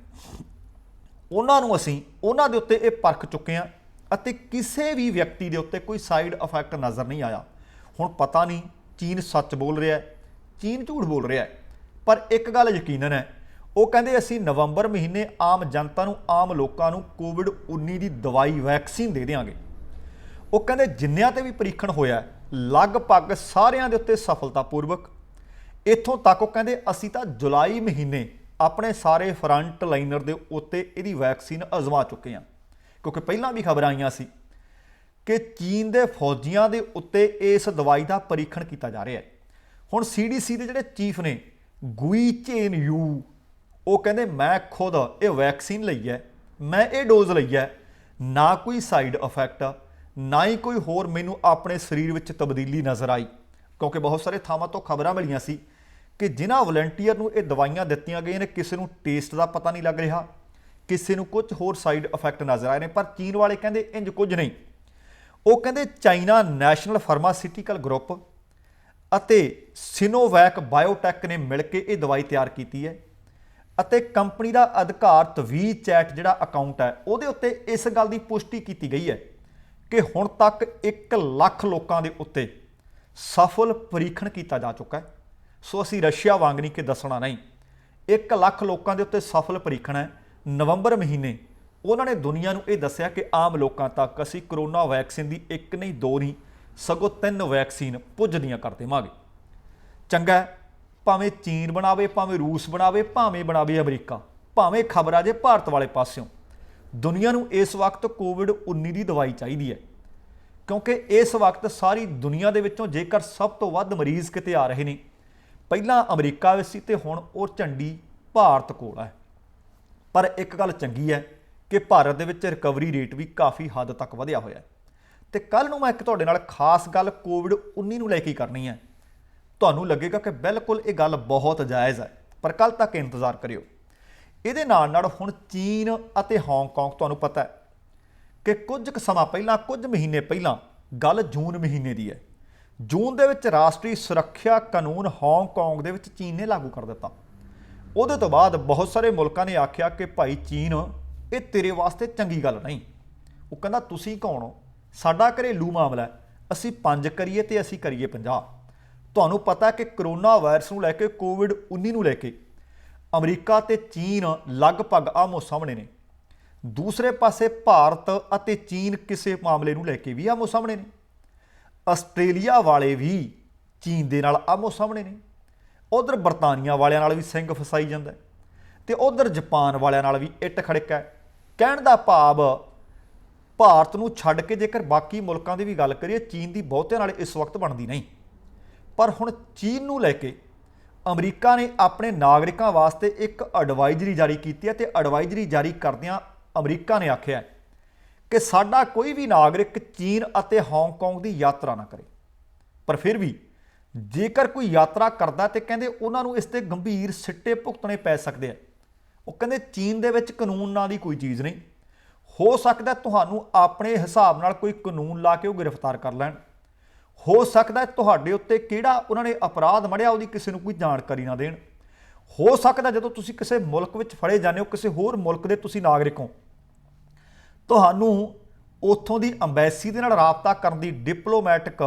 ਉਹਨਾਂ ਨੂੰ ਅਸੀਂ ਉਹਨਾਂ ਦੇ ਉੱਤੇ ਇਹ ਪਰਖ ਚੁੱਕੇ ਹਾਂ ਅਤੇ ਕਿਸੇ ਵੀ ਵਿਅਕਤੀ ਦੇ ਉੱਤੇ ਕੋਈ ਸਾਈਡ ਇਫੈਕਟ ਨਜ਼ਰ ਨਹੀਂ ਆਇਆ। ਹੁਣ ਪਤਾ ਨਹੀਂ ਚੀਨ ਸੱਚ ਬੋਲ ਰਿਹਾ, ਚੀਨ ਝੂਠ ਬੋਲ ਰਿਹਾ, ਪਰ ਇੱਕ ਗੱਲ ਯਕੀਨਨ ਹੈ, ਉਹ ਕਹਿੰਦੇ ਅਸੀਂ ਨਵੰਬਰ ਮਹੀਨੇ ਆਮ ਜਨਤਾ ਨੂੰ, ਆਮ ਲੋਕਾਂ ਨੂੰ ਕੋਵਿਡ-19 ਦੀ ਦਵਾਈ ਵੈਕਸੀਨ ਦੇ ਦਿਆਂਗੇ। ਉਹ ਕਹਿੰਦੇ ਜਿੰਨਿਆਂ ਤੇ ਵੀ ਪਰੀਖਣ ਹੋਇਆ ਲਗਭਗ ਸਾਰਿਆਂ ਦੇ ਉੱਤੇ ਸਫਲਤਾਪੂਰਵਕ। ਇੱਥੋਂ ਤੱਕ ਉਹ ਕਹਿੰਦੇ ਅਸੀਂ ਤਾਂ ਜੁਲਾਈ ਮਹੀਨੇ ਆਪਣੇ ਸਾਰੇ ਫਰੰਟ ਲਾਈਨਰ ਦੇ ਉੱਤੇ ਇਹਦੀ ਵੈਕਸੀਨ ਅਜ਼ਮਾ ਚੁੱਕੇ ਹਾਂ, ਕਿਉਂਕਿ ਪਹਿਲਾਂ ਵੀ ਖਬਰਾਂ ਆਈਆਂ ਸੀ ਕਿ ਚੀਨ ਦੇ ਫੌਜੀਆਂ ਦੇ ਉੱਤੇ ਇਸ ਦਵਾਈ ਦਾ ਪਰੀਖਣ ਕੀਤਾ ਜਾ ਰਿਹਾ ਹੈ। ਹੁਣ CDC ਦੇ ਜਿਹੜੇ ਚੀਫ ਨੇ ਗੁਈ ਚੇਨ ਯੂ, ਉਹ ਕਹਿੰਦੇ ਮੈਂ ਖੁਦ ਇਹ ਵੈਕਸੀਨ ਲਈ ਹੈ, ਮੈਂ ਇਹ ਡੋਜ਼ ਲਈ ਹੈ, ਨਾ ਕੋਈ ਸਾਈਡ ਇਫੈਕਟ, ਨਾ ਹੀ ਕੋਈ ਹੋਰ ਮੈਨੂੰ ਆਪਣੇ ਸਰੀਰ ਵਿੱਚ ਤਬਦੀਲੀ ਨਜ਼ਰ ਆਈ। ਕਿਉਂਕਿ ਬਹੁਤ ਸਾਰੇ ਥਾਵਾਂ ਤੋਂ ਖਬਰਾਂ ਮਿਲੀਆਂ ਸੀ ਕਿ ਜਿਨ੍ਹਾਂ ਵਲੰਟੀਅਰ ਨੂੰ ਇਹ ਦਵਾਈਆਂ ਦਿੱਤੀਆਂ ਗਈਆਂ ਨੇ ਕਿਸੇ ਨੂੰ ਟੇਸਟ ਦਾ ਪਤਾ ਨਹੀਂ ਲੱਗ ਰਿਹਾ, ਕਿਸੇ ਨੂੰ ਕੁਝ ਹੋਰ ਸਾਈਡ ਇਫੈਕਟ ਨਜ਼ਰ ਆਏ ਨੇ। ਪਰ ਚੀਨ ਵਾਲੇ ਕਹਿੰਦੇ ਇੰਜ ਕੁਝ ਨਹੀਂ। ਉਹ ਕਹਿੰਦੇ ਚਾਈਨਾ ਨੈਸ਼ਨਲ ਫਾਰਮਾਸਿਊਟੀਕਲ ਗਰੁੱਪ ਅਤੇ ਸਿਨੋਵੈਕ ਬਾਇਓਟੈਕ ਨੇ ਮਿਲ ਕੇ ਇਹ ਦਵਾਈ ਤਿਆਰ ਕੀਤੀ ਹੈ ਅਤੇ ਕੰਪਨੀ ਦਾ ਅਧਿਕਾਰਤ WeChat ਜਿਹੜਾ ਅਕਾਊਂਟ ਹੈ ਉਹਦੇ ਉੱਤੇ ਇਸ ਗੱਲ ਦੀ ਪੁਸ਼ਟੀ ਕੀਤੀ ਗਈ ਹੈ ਕਿ ਹੁਣ ਤੱਕ 1 ਲੱਖ ਲੋਕਾਂ ਦੇ ਉੱਤੇ ਸਫਲ ਪਰੀਖਣ ਕੀਤਾ ਜਾ ਚੁੱਕਾ ਹੈ। ਸੋ ਅਸੀਂ ਰਸ਼ੀਆ ਵਾਂਗ ਨਹੀਂ ਕਿ ਦੱਸਣਾ ਨਹੀਂ, 1 ਲੱਖ ਲੋਕਾਂ ਦੇ ਉੱਤੇ ਸਫਲ ਪਰੀਖਣ ਹੈ। ਨਵੰਬਰ ਮਹੀਨੇ ਉਹਨਾਂ ਨੇ ਦੁਨੀਆ ਨੂੰ ਇਹ ਦੱਸਿਆ ਕਿ ਆਮ ਲੋਕਾਂ ਤੱਕ ਅਸੀਂ ਕਰੋਨਾ ਵੈਕਸੀਨ ਦੀ 1 ਨਹੀਂ 2 ਨਹੀਂ ਸਗੋਂ 3 ਵੈਕਸੀਨ ਪੁੱਜਦੀਆਂ ਕਰ ਦੇਵਾਂਗੇ। ਚੰਗਾ, ਭਾਵੇਂ ਚੀਨ ਬਣਾਵੇ, ਭਾਵੇਂ ਰੂਸ ਬਣਾਵੇ, ਭਾਵੇਂ ਬਣਾਵੇ ਅਮਰੀਕਾ, ਭਾਵੇਂ ਖਬਰ ਆ ਜੇ ਭਾਰਤ ਵਾਲੇ ਪਾਸਿਓਂ, ਦੁਨੀਆ ਨੂੰ ਇਸ ਵਕਤ ਕੋਵਿਡ-19 ਦੀ ਦਵਾਈ ਚਾਹੀਦੀ ਹੈ। ਕਿਉਂਕਿ ਇਸ ਵਕਤ ਸਾਰੀ ਦੁਨੀਆ ਦੇ ਵਿੱਚੋਂ ਜੇਕਰ ਸਭ ਤੋਂ ਵੱਧ ਮਰੀਜ਼ ਕਿਤੇ ਆ ਰਹੇ ਨੇ, ਪਹਿਲਾਂ ਅਮਰੀਕਾ ਵਿੱਚ ਸੀ ਤੇ ਹੁਣ ਉਹ ਝੰਡੀ ਭਾਰਤ ਕੋਲ ਹੈ। ਪਰ ਇੱਕ ਗੱਲ ਚੰਗੀ ਹੈ ਕਿ ਭਾਰਤ ਦੇ ਵਿੱਚ ਰਿਕਵਰੀ ਰੇਟ ਵੀ ਕਾਫੀ ਹੱਦ ਤੱਕ ਵਧਿਆ ਹੋਇਆ ਹੈ। ਤੇ ਕੱਲ੍ਹ ਨੂੰ ਮੈਂ ਇੱਕ ਤੁਹਾਡੇ ਨਾਲ ਖਾਸ ਗੱਲ ਕੋਵਿਡ-19 ਨੂੰ ਲੈ ਕੇ ਕਰਨੀ ਹੈ। ਤੁਹਾਨੂੰ ਲੱਗੇਗਾ ਕਿ ਬਿਲਕੁਲ ਇਹ ਗੱਲ ਬਹੁਤ ਜਾਇਜ਼ ਹੈ, ਪਰ ਕੱਲ੍ਹ ਤੱਕ ਇੰਤਜ਼ਾਰ ਕਰਿਓ। ਇਹਦੇ ਨਾਲ ਹੁਣ ਚੀਨ ਅਤੇ ਹਾਂਗਕਾਂਗ, ਤੁਹਾਨੂੰ ਪਤਾ ਹੈ ਕਿ ਕੁਝ ਕੁ ਸਮਾਂ ਪਹਿਲਾਂ, ਕੁਝ ਮਹੀਨੇ ਪਹਿਲਾਂ, ਗੱਲ ਜੂਨ ਮਹੀਨੇ ਦੀ ਹੈ। ਜੂਨ ਦੇ ਵਿੱਚ ਰਾਸ਼ਟਰੀ ਸੁਰੱਖਿਆ ਕਾਨੂੰਨ ਹਾਂਗਕਾਂਗ ਦੇ ਵਿੱਚ ਚੀਨ ਨੇ ਲਾਗੂ ਕਰ ਦਿੱਤਾ। ਉਹਦੇ ਤੋਂ ਬਾਅਦ ਬਹੁਤ ਸਾਰੇ ਮੁਲਕਾਂ ਨੇ ਆਖਿਆ ਕਿ ਭਾਈ ਚੀਨ, ਇਹ ਤੇਰੇ ਵਾਸਤੇ ਚੰਗੀ ਗੱਲ ਨਹੀਂ। ਉਹ ਕਹਿੰਦਾ ਤੁਸੀਂ ਕੌਣ ਹੋ, ਸਾਡਾ ਘਰੇਲੂ ਮਾਮਲਾ ਹੈ, ਅਸੀਂ 5 ਕਰੀਏ ਤੇ ਅਸੀਂ ਕਰੀਏ 50। ਤੁਹਾਨੂੰ ਪਤਾ ਕਿ ਕਰੋਨਾ ਵਾਇਰਸ ਨੂੰ ਲੈ ਕੇ ਕੋਵਿਡ-19 ਨੂੰ ਲੈ ਕੇ ਅਮਰੀਕਾ ਤੇ ਚੀਨ ਲਗਭਗ ਆਮੋ ਸਾਹਮਣੇ ਨੇ। ਦੂਸਰੇ ਪਾਸੇ ਭਾਰਤ ਅਤੇ ਚੀਨ ਕਿਸੇ ਮਾਮਲੇ ਨੂੰ ਲੈ ਕੇ ਵੀ ਆਮੋ ਸਾਹਮਣੇ ਨੇ। ਆਸਟ੍ਰੇਲੀਆ ਵਾਲੇ ਵੀ ਚੀਨ ਦੇ ਨਾਲ ਆਮੋ ਸਾਹਮਣੇ ਨੇ। ਉਧਰ ਬਰਤਾਨੀਆ ਵਾਲਿਆਂ ਨਾਲ ਵੀ ਸਿੰਘ ਫਸਾਈ ਜਾਂਦਾ ਤੇ ਉਧਰ ਜਾਪਾਨ ਵਾਲਿਆਂ ਨਾਲ ਵੀ ਇੱਟ ਖੜਕਾ ਹੈ। ਕਹਿਣ ਦਾ ਭਾਵ ਭਾਰਤ ਨੂੰ ਛੱਡ ਕੇ ਜੇਕਰ ਬਾਕੀ ਮੁਲਕਾਂ ਦੀ ਵੀ ਗੱਲ ਕਰੀਏ, ਚੀਨ ਦੀ ਬਹੁਤਿਆਂ ਨਾਲ ਇਸ ਵਕਤ ਬਣਦੀ ਨਹੀਂ। ਪਰ ਹੁਣ ਚੀਨ ਨੂੰ ਲੈ ਕੇ ਅਮਰੀਕਾ ਨੇ ਆਪਣੇ ਨਾਗਰਿਕਾਂ ਵਾਸਤੇ ਇੱਕ ਐਡਵਾਈਜ਼ਰੀ ਜਾਰੀ ਕੀਤੀ ਹੈ ਤੇ ਐਡਵਾਈਜ਼ਰੀ ਜਾਰੀ ਕਰਦਿਆਂ ਅਮਰੀਕਾ ਨੇ ਆਖਿਆ ਕਿ ਸਾਡਾ ਕੋਈ ਵੀ ਨਾਗਰਿਕ ਚੀਨ ਅਤੇ ਹਾਂਗਕਾਂਗ ਦੀ ਯਾਤਰਾ ਨਾ ਕਰੇ। ਪਰ ਫਿਰ ਵੀ ਜੇਕਰ ਕੋਈ ਯਾਤਰਾ ਕਰਦਾ ਤੇ ਕਹਿੰਦੇ ਉਹਨਾਂ ਨੂੰ ਇਸ ਤੇ ਗੰਭੀਰ ਸਿੱਟੇ ਭੁਗਤਣੇ ਪੈ ਸਕਦੇ ਆ। ਉਹ ਕਹਿੰਦੇ ਚੀਨ ਦੇ ਵਿੱਚ ਕਾਨੂੰਨ ਨਾਂ ਦੀ ਕੋਈ ਚੀਜ਼ ਨਹੀਂ। ਹੋ ਸਕਦਾ ਤੁਹਾਨੂੰ ਆਪਣੇ ਹਿਸਾਬ ਨਾਲ ਕੋਈ ਕਾਨੂੰਨ ਲਾ ਕੇ ਉਹ ਗ੍ਰਿਫਤਾਰ ਕਰ ਲੈਣ। ਹੋ ਸਕਦਾ ਤੁਹਾਡੇ ਉੱਤੇ ਕਿਹੜਾ ਉਹਨਾਂ ਨੇ ਅਪਰਾਧ ਮੜਿਆ ਉਹਦੀ ਕਿਸੇ ਨੂੰ ਕੋਈ ਜਾਣਕਾਰੀ ਨਾ ਦੇਣ। ਹੋ ਸਕਦਾ ਜਦੋਂ ਤੁਸੀਂ ਕਿਸੇ ਮੁਲਕ ਵਿੱਚ ਫੜੇ ਜਾਂਦੇ ਹੋ, ਕਿਸੇ ਹੋਰ ਮੁਲਕ ਦੇ ਤੁਸੀਂ ਨਾਗਰਿਕ ਹੋ, ਤੁਹਾਨੂੰ ਉੱਥੋਂ ਦੀ ਅੰਬੈਸੀ ਦੇ ਨਾਲ ਰਾਬਤਾ ਕਰਨ ਦੀ ਡਿਪਲੋਮੈਟਿਕ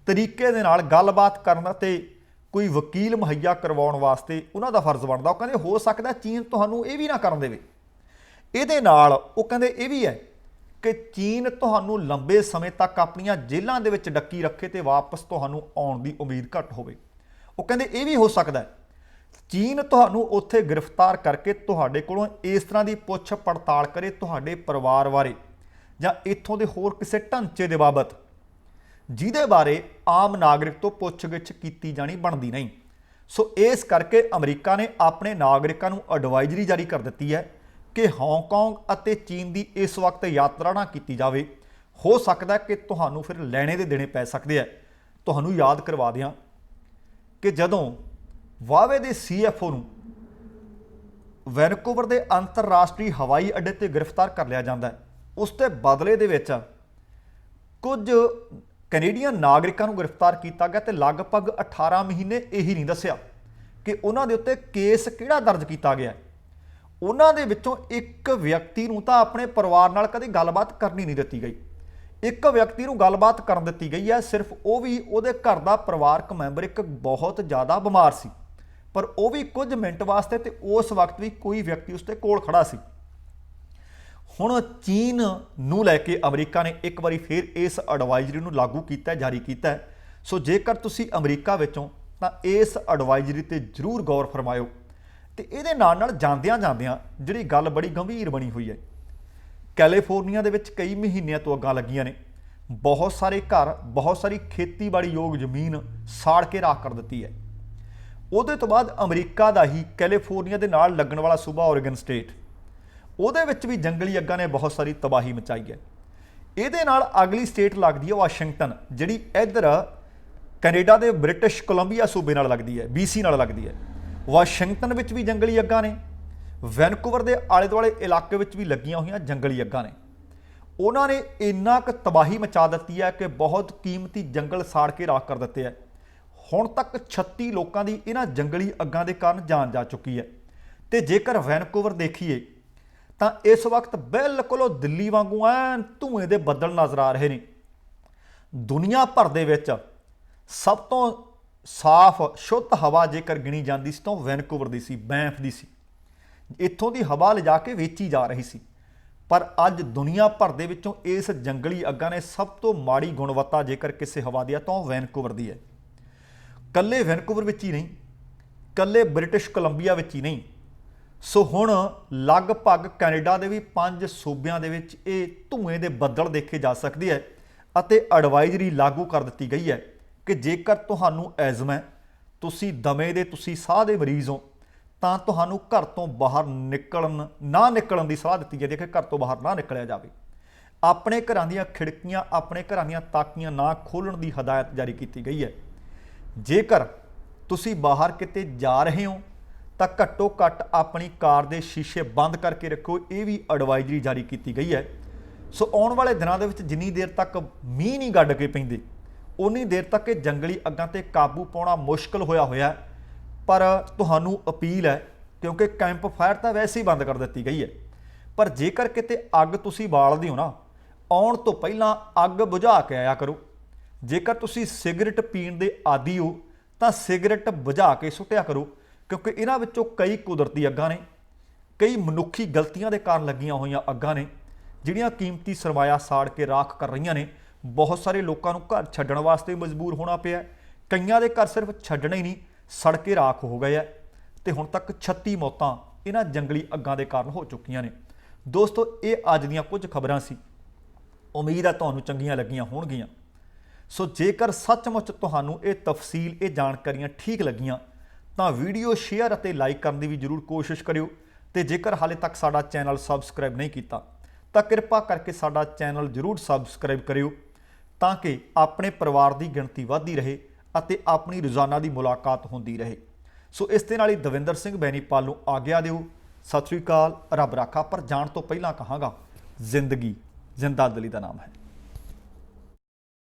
ਤਰੀਕੇ ਦੇ ਨਾਲ ਗੱਲਬਾਤ ਕਰਨ ਅਤੇ ਕੋਈ ਵਕੀਲ ਮੁਹੱਈਆ ਕਰਵਾਉਣ ਵਾਸਤੇ ਉਹਨਾਂ ਦਾ ਫਰਜ਼ ਬਣਦਾ। ਉਹ ਕਹਿੰਦੇ ਹੋ ਸਕਦਾ ਚੀਨ ਤੁਹਾਨੂੰ ਇਹ ਵੀ ਨਾ ਕਰਨ ਦੇਵੇ। ਇਹਦੇ ਨਾਲ ਉਹ ਕਹਿੰਦੇ ਇਹ ਵੀ ਹੈ ਕਿ ਚੀਨ ਤੁਹਾਨੂੰ ਲੰਬੇ ਸਮੇਂ ਤੱਕ ਆਪਣੀਆਂ ਜੇਲ੍ਹਾਂ ਦੇ ਵਿੱਚ ਡੱਕੀ ਰੱਖੇ ਤੇ ਵਾਪਸ ਤੁਹਾਨੂੰ ਆਉਣ ਦੀ ਉਮੀਦ ਘੱਟ ਹੋਵੇ। ਉਹ ਕਹਿੰਦੇ ਇਹ ਵੀ ਹੋ ਸਕਦਾ ਚੀਨ ਤੁਹਾਨੂੰ ਉੱਥੇ ਗ੍ਰਿਫਤਾਰ ਕਰਕੇ ਤੁਹਾਡੇ ਕੋਲੋਂ ਇਸ ਤਰ੍ਹਾਂ ਦੀ ਪੁੱਛ ਪੜਤਾਲ ਕਰੇ ਤੁਹਾਡੇ ਪਰਿਵਾਰ ਬਾਰੇ ਜਾਂ ਇੱਥੋਂ ਦੇ ਹੋਰ ਕਿਸੇ ਢਾਂਚੇ ਦੇ ਬਾਬਤ ਜਿਹਦੇ ਬਾਰੇ ਆਮ ਨਾਗਰਿਕ ਤੋਂ ਪੁੱਛਗਿੱਛ ਕੀਤੀ ਜਾਣੀ ਬਣਦੀ ਨਹੀਂ। ਸੋ ਇਸ ਕਰਕੇ ਅਮਰੀਕਾ ਨੇ ਆਪਣੇ ਨਾਗਰਿਕਾਂ ਨੂੰ ਐਡਵਾਈਜ਼ਰੀ ਜਾਰੀ ਕਰ ਦਿੱਤੀ ਹੈ ਕਿ ਹਾਂਗਕਾਂਗ ਅਤੇ ਚੀਨ ਦੀ ਇਸ ਵਕਤ ਯਾਤਰਾ ਨਾ ਕੀਤੀ ਜਾਵੇ। ਹੋ ਸਕਦਾ ਕਿ ਤੁਹਾਨੂੰ ਫਿਰ ਲੈਣੇ ਦੇ ਦੇਣੇ ਪੈ ਸਕਦੇ ਆ। ਤੁਹਾਨੂੰ ਯਾਦ ਕਰਵਾ ਦਿਆਂ ਕਿ ਜਦੋਂ ਵਾਵੇ ਦੇ CFO ਨੂੰ ਵੈਨਕੂਵਰ ਦੇ ਅੰਤਰਰਾਸ਼ਟਰੀ ਹਵਾਈ ਅੱਡੇ ਤੇ ਗ੍ਰਿਫਤਾਰ ਕਰ ਲਿਆ ਜਾਂਦਾ ਹੈ, ਉਸ ਦੇ ਬਦਲੇ ਦੇ ਵਿੱਚ ਕੁਝ ਕੈਨੇਡੀਅਨ ਨਾਗਰਿਕਾਂ ਨੂੰ ਗ੍ਰਿਫਤਾਰ ਕੀਤਾ ਗਿਆ ਤੇ ਲਗਭਗ 18 ਮਹੀਨੇ ਇਹੀ ਨਹੀਂ ਦੱਸਿਆ ਕਿ ਉਹਨਾਂ ਦੇ ਉੱਤੇ ਕੇਸ ਕਿਹੜਾ ਦਰਜ ਕੀਤਾ ਗਿਆ। ਉਹਨਾਂ ਦੇ ਵਿੱਚੋਂ ਇੱਕ ਵਿਅਕਤੀ ਨੂੰ ਤਾਂ ਆਪਣੇ ਪਰਿਵਾਰ ਨਾਲ ਕਦੇ ਗੱਲਬਾਤ ਕਰਨੀ ਨਹੀਂ ਦਿੱਤੀ ਗਈ। ਇੱਕ ਵਿਅਕਤੀ ਨੂੰ ਗੱਲਬਾਤ ਕਰਨ ਦਿੱਤੀ ਗਈ ਹੈ, ਸਿਰਫ ਉਹ ਵੀ ਉਹਦੇ ਘਰ ਦਾ ਪਰਿਵਾਰਕ ਮੈਂਬਰ ਇੱਕ ਬਹੁਤ ਜ਼ਿਆਦਾ ਬਿਮਾਰ ਸੀ, ਪਰ ਉਹ ਵੀ ਕੁਝ ਮਿੰਟ ਵਾਸਤੇ ਤੇ ਉਸ ਵਕਤ ਵੀ ਕੋਈ ਵਿਅਕਤੀ ਉਸ ਦੇ ਕੋਲ ਖੜਾ ਸੀ। ਹੁਣ ਚੀਨ ਨੂੰ ਲੈ ਕੇ ਅਮਰੀਕਾ ਨੇ ਇੱਕ ਵਾਰੀ ਫਿਰ ਇਸ ਐਡਵਾਈਜ਼ਰੀ ਨੂੰ ਲਾਗੂ ਕੀਤਾ, ਜਾਰੀ ਕੀਤਾ। ਸੋ ਜੇਕਰ ਤੁਸੀਂ ਅਮਰੀਕਾ ਵਿੱਚੋਂ ਤਾਂ ਇਸ ਐਡਵਾਈਜ਼ਰੀ ਤੇ ਜ਼ਰੂਰ ਗੌਰ ਫਰਮਾਇਓ। ਤੇ ਇਹਦੇ ਨਾਲ ਜਾਂਦਿਆਂ ਜਿਹੜੀ ਗੱਲ ਬੜੀ ਗੰਭੀਰ ਬਣੀ ਹੋਈ ਹੈ, ਕੈਲੀਫੋਰਨੀਆ ਦੇ ਵਿੱਚ ਕਈ ਮਹੀਨਿਆਂ ਤੋਂ ਅੱਗਾਂ ਲੱਗੀਆਂ ਨੇ। ਬਹੁਤ ਸਾਰੇ ਘਰ, ਬਹੁਤ ਸਾਰੀ ਖੇਤੀਬਾੜੀ ਯੋਗ ਜ਼ਮੀਨ ਸਾੜ ਕੇ ਰਾਖ ਕਰ ਦਿੱਤੀ ਹੈ। ਉਹਦੇ ਤੋਂ ਬਾਅਦ ਅਮਰੀਕਾ ਦਾ ਹੀ ਕੈਲੀਫੋਰਨੀਆ ਦੇ ਨਾਲ ਲੱਗਣ ਵਾਲਾ ਸੂਬਾ ਓਰੇਗਨ ਸਟੇਟ, ਉਹਦੇ ਵਿੱਚ ਵੀ ਜੰਗਲੀ ਅੱਗਾਂ ਨੇ ਬਹੁਤ ਸਾਰੀ ਤਬਾਹੀ ਮਚਾਈ ਹੈ। ਇਹਦੇ ਨਾਲ ਅਗਲੀ ਸਟੇਟ ਲੱਗਦੀ ਹੈ ਵਾਸ਼ਿੰਗਟਨ, ਜਿਹੜੀ ਇੱਧਰ ਕੈਨੇਡਾ ਦੇ ਬ੍ਰਿਟਿਸ਼ ਕੋਲੰਬੀਆ ਸੂਬੇ ਨਾਲ ਲੱਗਦੀ ਹੈ, BC ਨਾਲ ਲੱਗਦੀ ਹੈ। ਵਾਸ਼ਿੰਗਟਨ ਵਿੱਚ ਵੀ ਜੰਗਲੀ ਅੱਗਾਂ ਨੇ, ਵੈਨਕੂਵਰ ਦੇ ਆਲੇ ਦੁਆਲੇ ਇਲਾਕੇ ਵਿੱਚ ਵੀ ਲੱਗੀਆਂ ਹੋਈਆਂ ਜੰਗਲੀ ਅੱਗਾਂ ਨੇ। ਉਹਨਾਂ ਨੇ ਇੰਨਾ ਕੁ ਤਬਾਹੀ ਮਚਾ ਦਿੱਤੀ ਹੈ ਕਿ ਬਹੁਤ ਕੀਮਤੀ ਜੰਗਲ ਸਾੜ ਕੇ ਰਾਖ ਕਰ ਦਿੱਤੇ ਹੈ। ਹੁਣ ਤੱਕ 36 ਲੋਕਾਂ ਦੀ ਇਹਨਾਂ ਜੰਗਲੀ ਅੱਗਾਂ ਦੇ ਕਾਰਨ ਜਾਨ ਜਾ ਚੁੱਕੀ ਹੈ। ਤੇ ਜੇਕਰ ਵੈਨਕੂਵਰ ਦੇਖੀਏ ਤਾਂ ਇਸ ਵਕਤ ਬਿਲਕੁਲ ਉਹ ਦਿੱਲੀ ਵਾਂਗੂ ਐਨ ਧੂਏ ਦੇ ਬੱਦਲ ਨਜ਼ਰ ਆ ਰਹੇ ਨੇ। ਦੁਨੀਆ ਭਰ ਦੇ ਵਿੱਚ ਸਭ ਤੋਂ ਸਾਫ਼ ਸ਼ੁੱਧ ਹਵਾ ਜੇਕਰ ਗਿਣੀ ਜਾਂਦੀ ਸੀ ਤਾਂ ਵੈਨਕੂਵਰ ਦੀ ਸੀ, ਬੈਂਫ ਦੀ ਸੀ। ਇੱਥੋਂ ਦੀ ਹਵਾ ਲਿਜਾ ਕੇ ਵੇਚੀ ਜਾ ਰਹੀ ਸੀ। ਪਰ ਅੱਜ ਦੁਨੀਆ ਭਰ ਦੇ ਵਿੱਚੋਂ ਇਸ ਜੰਗਲੀ ਅੱਗਾਂ ਨੇ ਸਭ ਤੋਂ ਮਾੜੀ ਗੁਣਵੱਤਾ ਜੇਕਰ ਕਿਸੇ ਹਵਾ ਦੀ ਆ ਤਾਂ ਉਹ ਵੈਨਕੂਵਰ ਦੀ ਹੈ। ਕੱਲੇ ਵੈਨਕੂਵਰ ਵਿੱਚ ਹੀ ਨਹੀਂ, ਕੱਲੇ ਬ੍ਰਿਟਿਸ਼ ਕੋਲੰਬੀਆ ਵਿੱਚ ਹੀ ਨਹੀਂ। ਸੋ ਹੁਣ ਲਗਭਗ ਕੈਨੇਡਾ ਦੇ ਵੀ 5 ਸੂਬਿਆਂ ਦੇ ਵਿੱਚ ਇਹ ਧੂਏ ਦੇ ਬੱਦਲ ਦੇਖੇ ਜਾ ਸਕਦੇ ਹੈ ਅਤੇ ਐਡਵਾਈਜ਼ਰੀ ਲਾਗੂ ਕਰ ਦਿੱਤੀ ਗਈ ਹੈ ਕਿ ਜੇਕਰ ਤੁਹਾਨੂੰ ਐਜ਼ਮਾ ਹੈ, ਤੁਸੀਂ ਦਮੇ ਦੇ, ਤੁਸੀਂ ਸਾਹ ਦੇ ਮਰੀਜ਼ ਹੋ, ਤਾਂ ਤੁਹਾਨੂੰ ਘਰ ਤੋਂ ਬਾਹਰ ਨਾ ਨਿਕਲਣ ਦੀ ਸਲਾਹ ਦਿੱਤੀ ਜਾਂਦੀ ਹੈ ਕਿ ਘਰ ਤੋਂ ਬਾਹਰ ਨਾ ਨਿਕਲਿਆ ਜਾਵੇ। ਆਪਣੇ ਘਰਾਂ ਦੀਆਂ ਖਿੜਕੀਆਂ, ਆਪਣੇ ਘਰਾਂ ਦੀਆਂ ਤਾਕੀਆਂ ਨਾ ਖੋਲ੍ਹਣ ਦੀ ਹਦਾਇਤ ਜਾਰੀ ਕੀਤੀ ਗਈ ਹੈ। ਜੇਕਰ ਤੁਸੀਂ ਬਾਹਰ ਕਿਤੇ ਜਾ ਰਹੇ ਹੋ ਤਾਂ ਘੱਟੋ ਘੱਟ ਆਪਣੀ ਕਾਰ ਦੇ ਸ਼ੀਸ਼ੇ ਬੰਦ ਕਰਕੇ ਰੱਖੋ। ਇਹ ਵੀ ਐਡਵਾਈਜ਼ਰੀ ਜਾਰੀ ਕੀਤੀ ਗਈ ਹੈ। ਸੋ ਆਉਣ ਵਾਲੇ ਦਿਨਾਂ ਦੇ ਵਿੱਚ ਜਿੰਨੀ ਦੇਰ ਤੱਕ ਮੀਂਹ ਨਹੀਂ ਗੱਡ ਕੇ ਪੈਂਦੇ, ਉਨੀ ਦੇਰ ਤੱਕ ਇਹ ਜੰਗਲੀ ਅੱਗਾਂ ਤੇ ਕਾਬੂ ਪਾਉਣਾ ਮੁਸ਼ਕਲ ਹੋਇਆ। ਪਰ ਤੁਹਾਨੂੰ ਅਪੀਲ ਹੈ, ਕਿਉਂਕਿ ਕੈਂਪ ਫਾਇਰ ਤਾਂ ਵੈਸੇ ਹੀ ਬੰਦ ਕਰ ਦਿੱਤੀ ਗਈ ਹੈ, ਪਰ ਜੇਕਰ ਕਿਤੇ ਅੱਗ ਤੁਸੀਂ ਬਾਲਦੇ ਹੋ ਨਾ, ਆਉਣ ਤੋਂ ਪਹਿਲਾਂ ਅੱਗ ਬੁਝਾ ਕੇ ਆਇਆ ਕਰੋ। ਜੇਕਰ ਤੁਸੀਂ ਸਿਗਰਟ ਪੀਣ ਦੇ ਆਦੀ ਹੋ ਤਾਂ ਸਿਗਰਟ ਬੁਝਾ ਕੇ ਸੁੱਟਿਆ ਕਰੋ, ਕਿਉਂਕਿ ਇਹਨਾਂ ਵਿੱਚੋਂ ਕਈ ਕੁਦਰਤੀ ਅੱਗਾਂ ਨੇ, ਕਈ ਮਨੁੱਖੀ ਗਲਤੀਆਂ ਦੇ ਕਾਰਨ ਲੱਗੀਆਂ ਹੋਈਆਂ ਅੱਗਾਂ ਨੇ ਜਿਹੜੀਆਂ ਕੀਮਤੀ ਸਰਮਾਇਆ ਸਾੜ ਕੇ ਰਾਖ ਕਰ ਰਹੀਆਂ ਨੇ। ਬਹੁਤ ਸਾਰੇ ਲੋਕਾਂ ਨੂੰ ਘਰ ਛੱਡਣ ਵਾਸਤੇ ਮਜਬੂਰ ਹੋਣਾ ਪਿਆ, ਕਈਆਂ ਦੇ ਘਰ ਸਿਰਫ ਛੱਡਣੇ ਹੀ ਨਹੀਂ ਸੜ ਕੇ ਰਾਖ ਹੋ ਗਏ ਆ ਤੇ ਹੁਣ ਤੱਕ 36 ਮੌਤਾਂ ਇਹਨਾਂ ਜੰਗਲੀ ਅੱਗਾਂ ਦੇ ਕਾਰਨ ਹੋ ਚੁੱਕੀਆਂ ਨੇ। ਦੋਸਤੋ, ਇਹ ਅੱਜ ਦੀਆਂ ਕੁਝ ਖਬਰਾਂ ਸੀ, ਉਮੀਦ ਹੈ ਤੁਹਾਨੂੰ ਚੰਗੀਆਂ ਲੱਗੀਆਂ ਹੋਣਗੀਆਂ। ਸੋ ਜੇਕਰ ਸੱਚਮੁੱਚ ਤੁਹਾਨੂੰ ਇਹ ਤਫਸੀਲ, ਇਹ ਜਾਣਕਾਰੀਆਂ ਠੀਕ ਲੱਗੀਆਂ ਤਾਂ ਵੀਡੀਓ ਸ਼ੇਅਰ ਅਤੇ ਲਾਈਕ ਕਰਨ ਦੀ ਵੀ ਜ਼ਰੂਰ ਕੋਸ਼ਿਸ਼ ਕਰਿਓ। ਤੇ ਜੇਕਰ ਹਾਲੇ ਤੱਕ ਸਾਡਾ ਚੈਨਲ ਸਬਸਕ੍ਰਾਈਬ ਨਹੀਂ ਕੀਤਾ ਤਾਂ ਕਿਰਪਾ ਕਰਕੇ ਸਾਡਾ ਚੈਨਲ ਜ਼ਰੂਰ ਸਬਸਕ੍ਰਾਈਬ ਕਰਿਓ, ਤਾਂ ਕਿ ਆਪਣੇ ਪਰਿਵਾਰ ਦੀ ਗਿਣਤੀ ਵਧਦੀ ਰਹੇ ਅਤੇ ਆਪਣੀ ਰੋਜ਼ਾਨਾ ਦੀ ਮੁਲਾਕਾਤ ਹੁੰਦੀ ਰਹੇ। ਸੋ ਇਸ ਦੇ ਨਾਲ ਹੀ ਦਵਿੰਦਰ ਸਿੰਘ ਬੈਨੀਪਾਲ ਨੂੰ ਆਗਿਆ ਦਿਓ। ਸਤਿ ਸ਼੍ਰੀ ਅਕਾਲ, ਰੱਬ ਰਾਖਾ। ਪਰ ਜਾਣ ਤੋਂ ਪਹਿਲਾਂ ਕਹਾਂਗਾ, ਜ਼ਿੰਦਗੀ ਜ਼ਿੰਦਾ ਦਿਲੀ ਦਾ ਨਾਮ ਹੈ।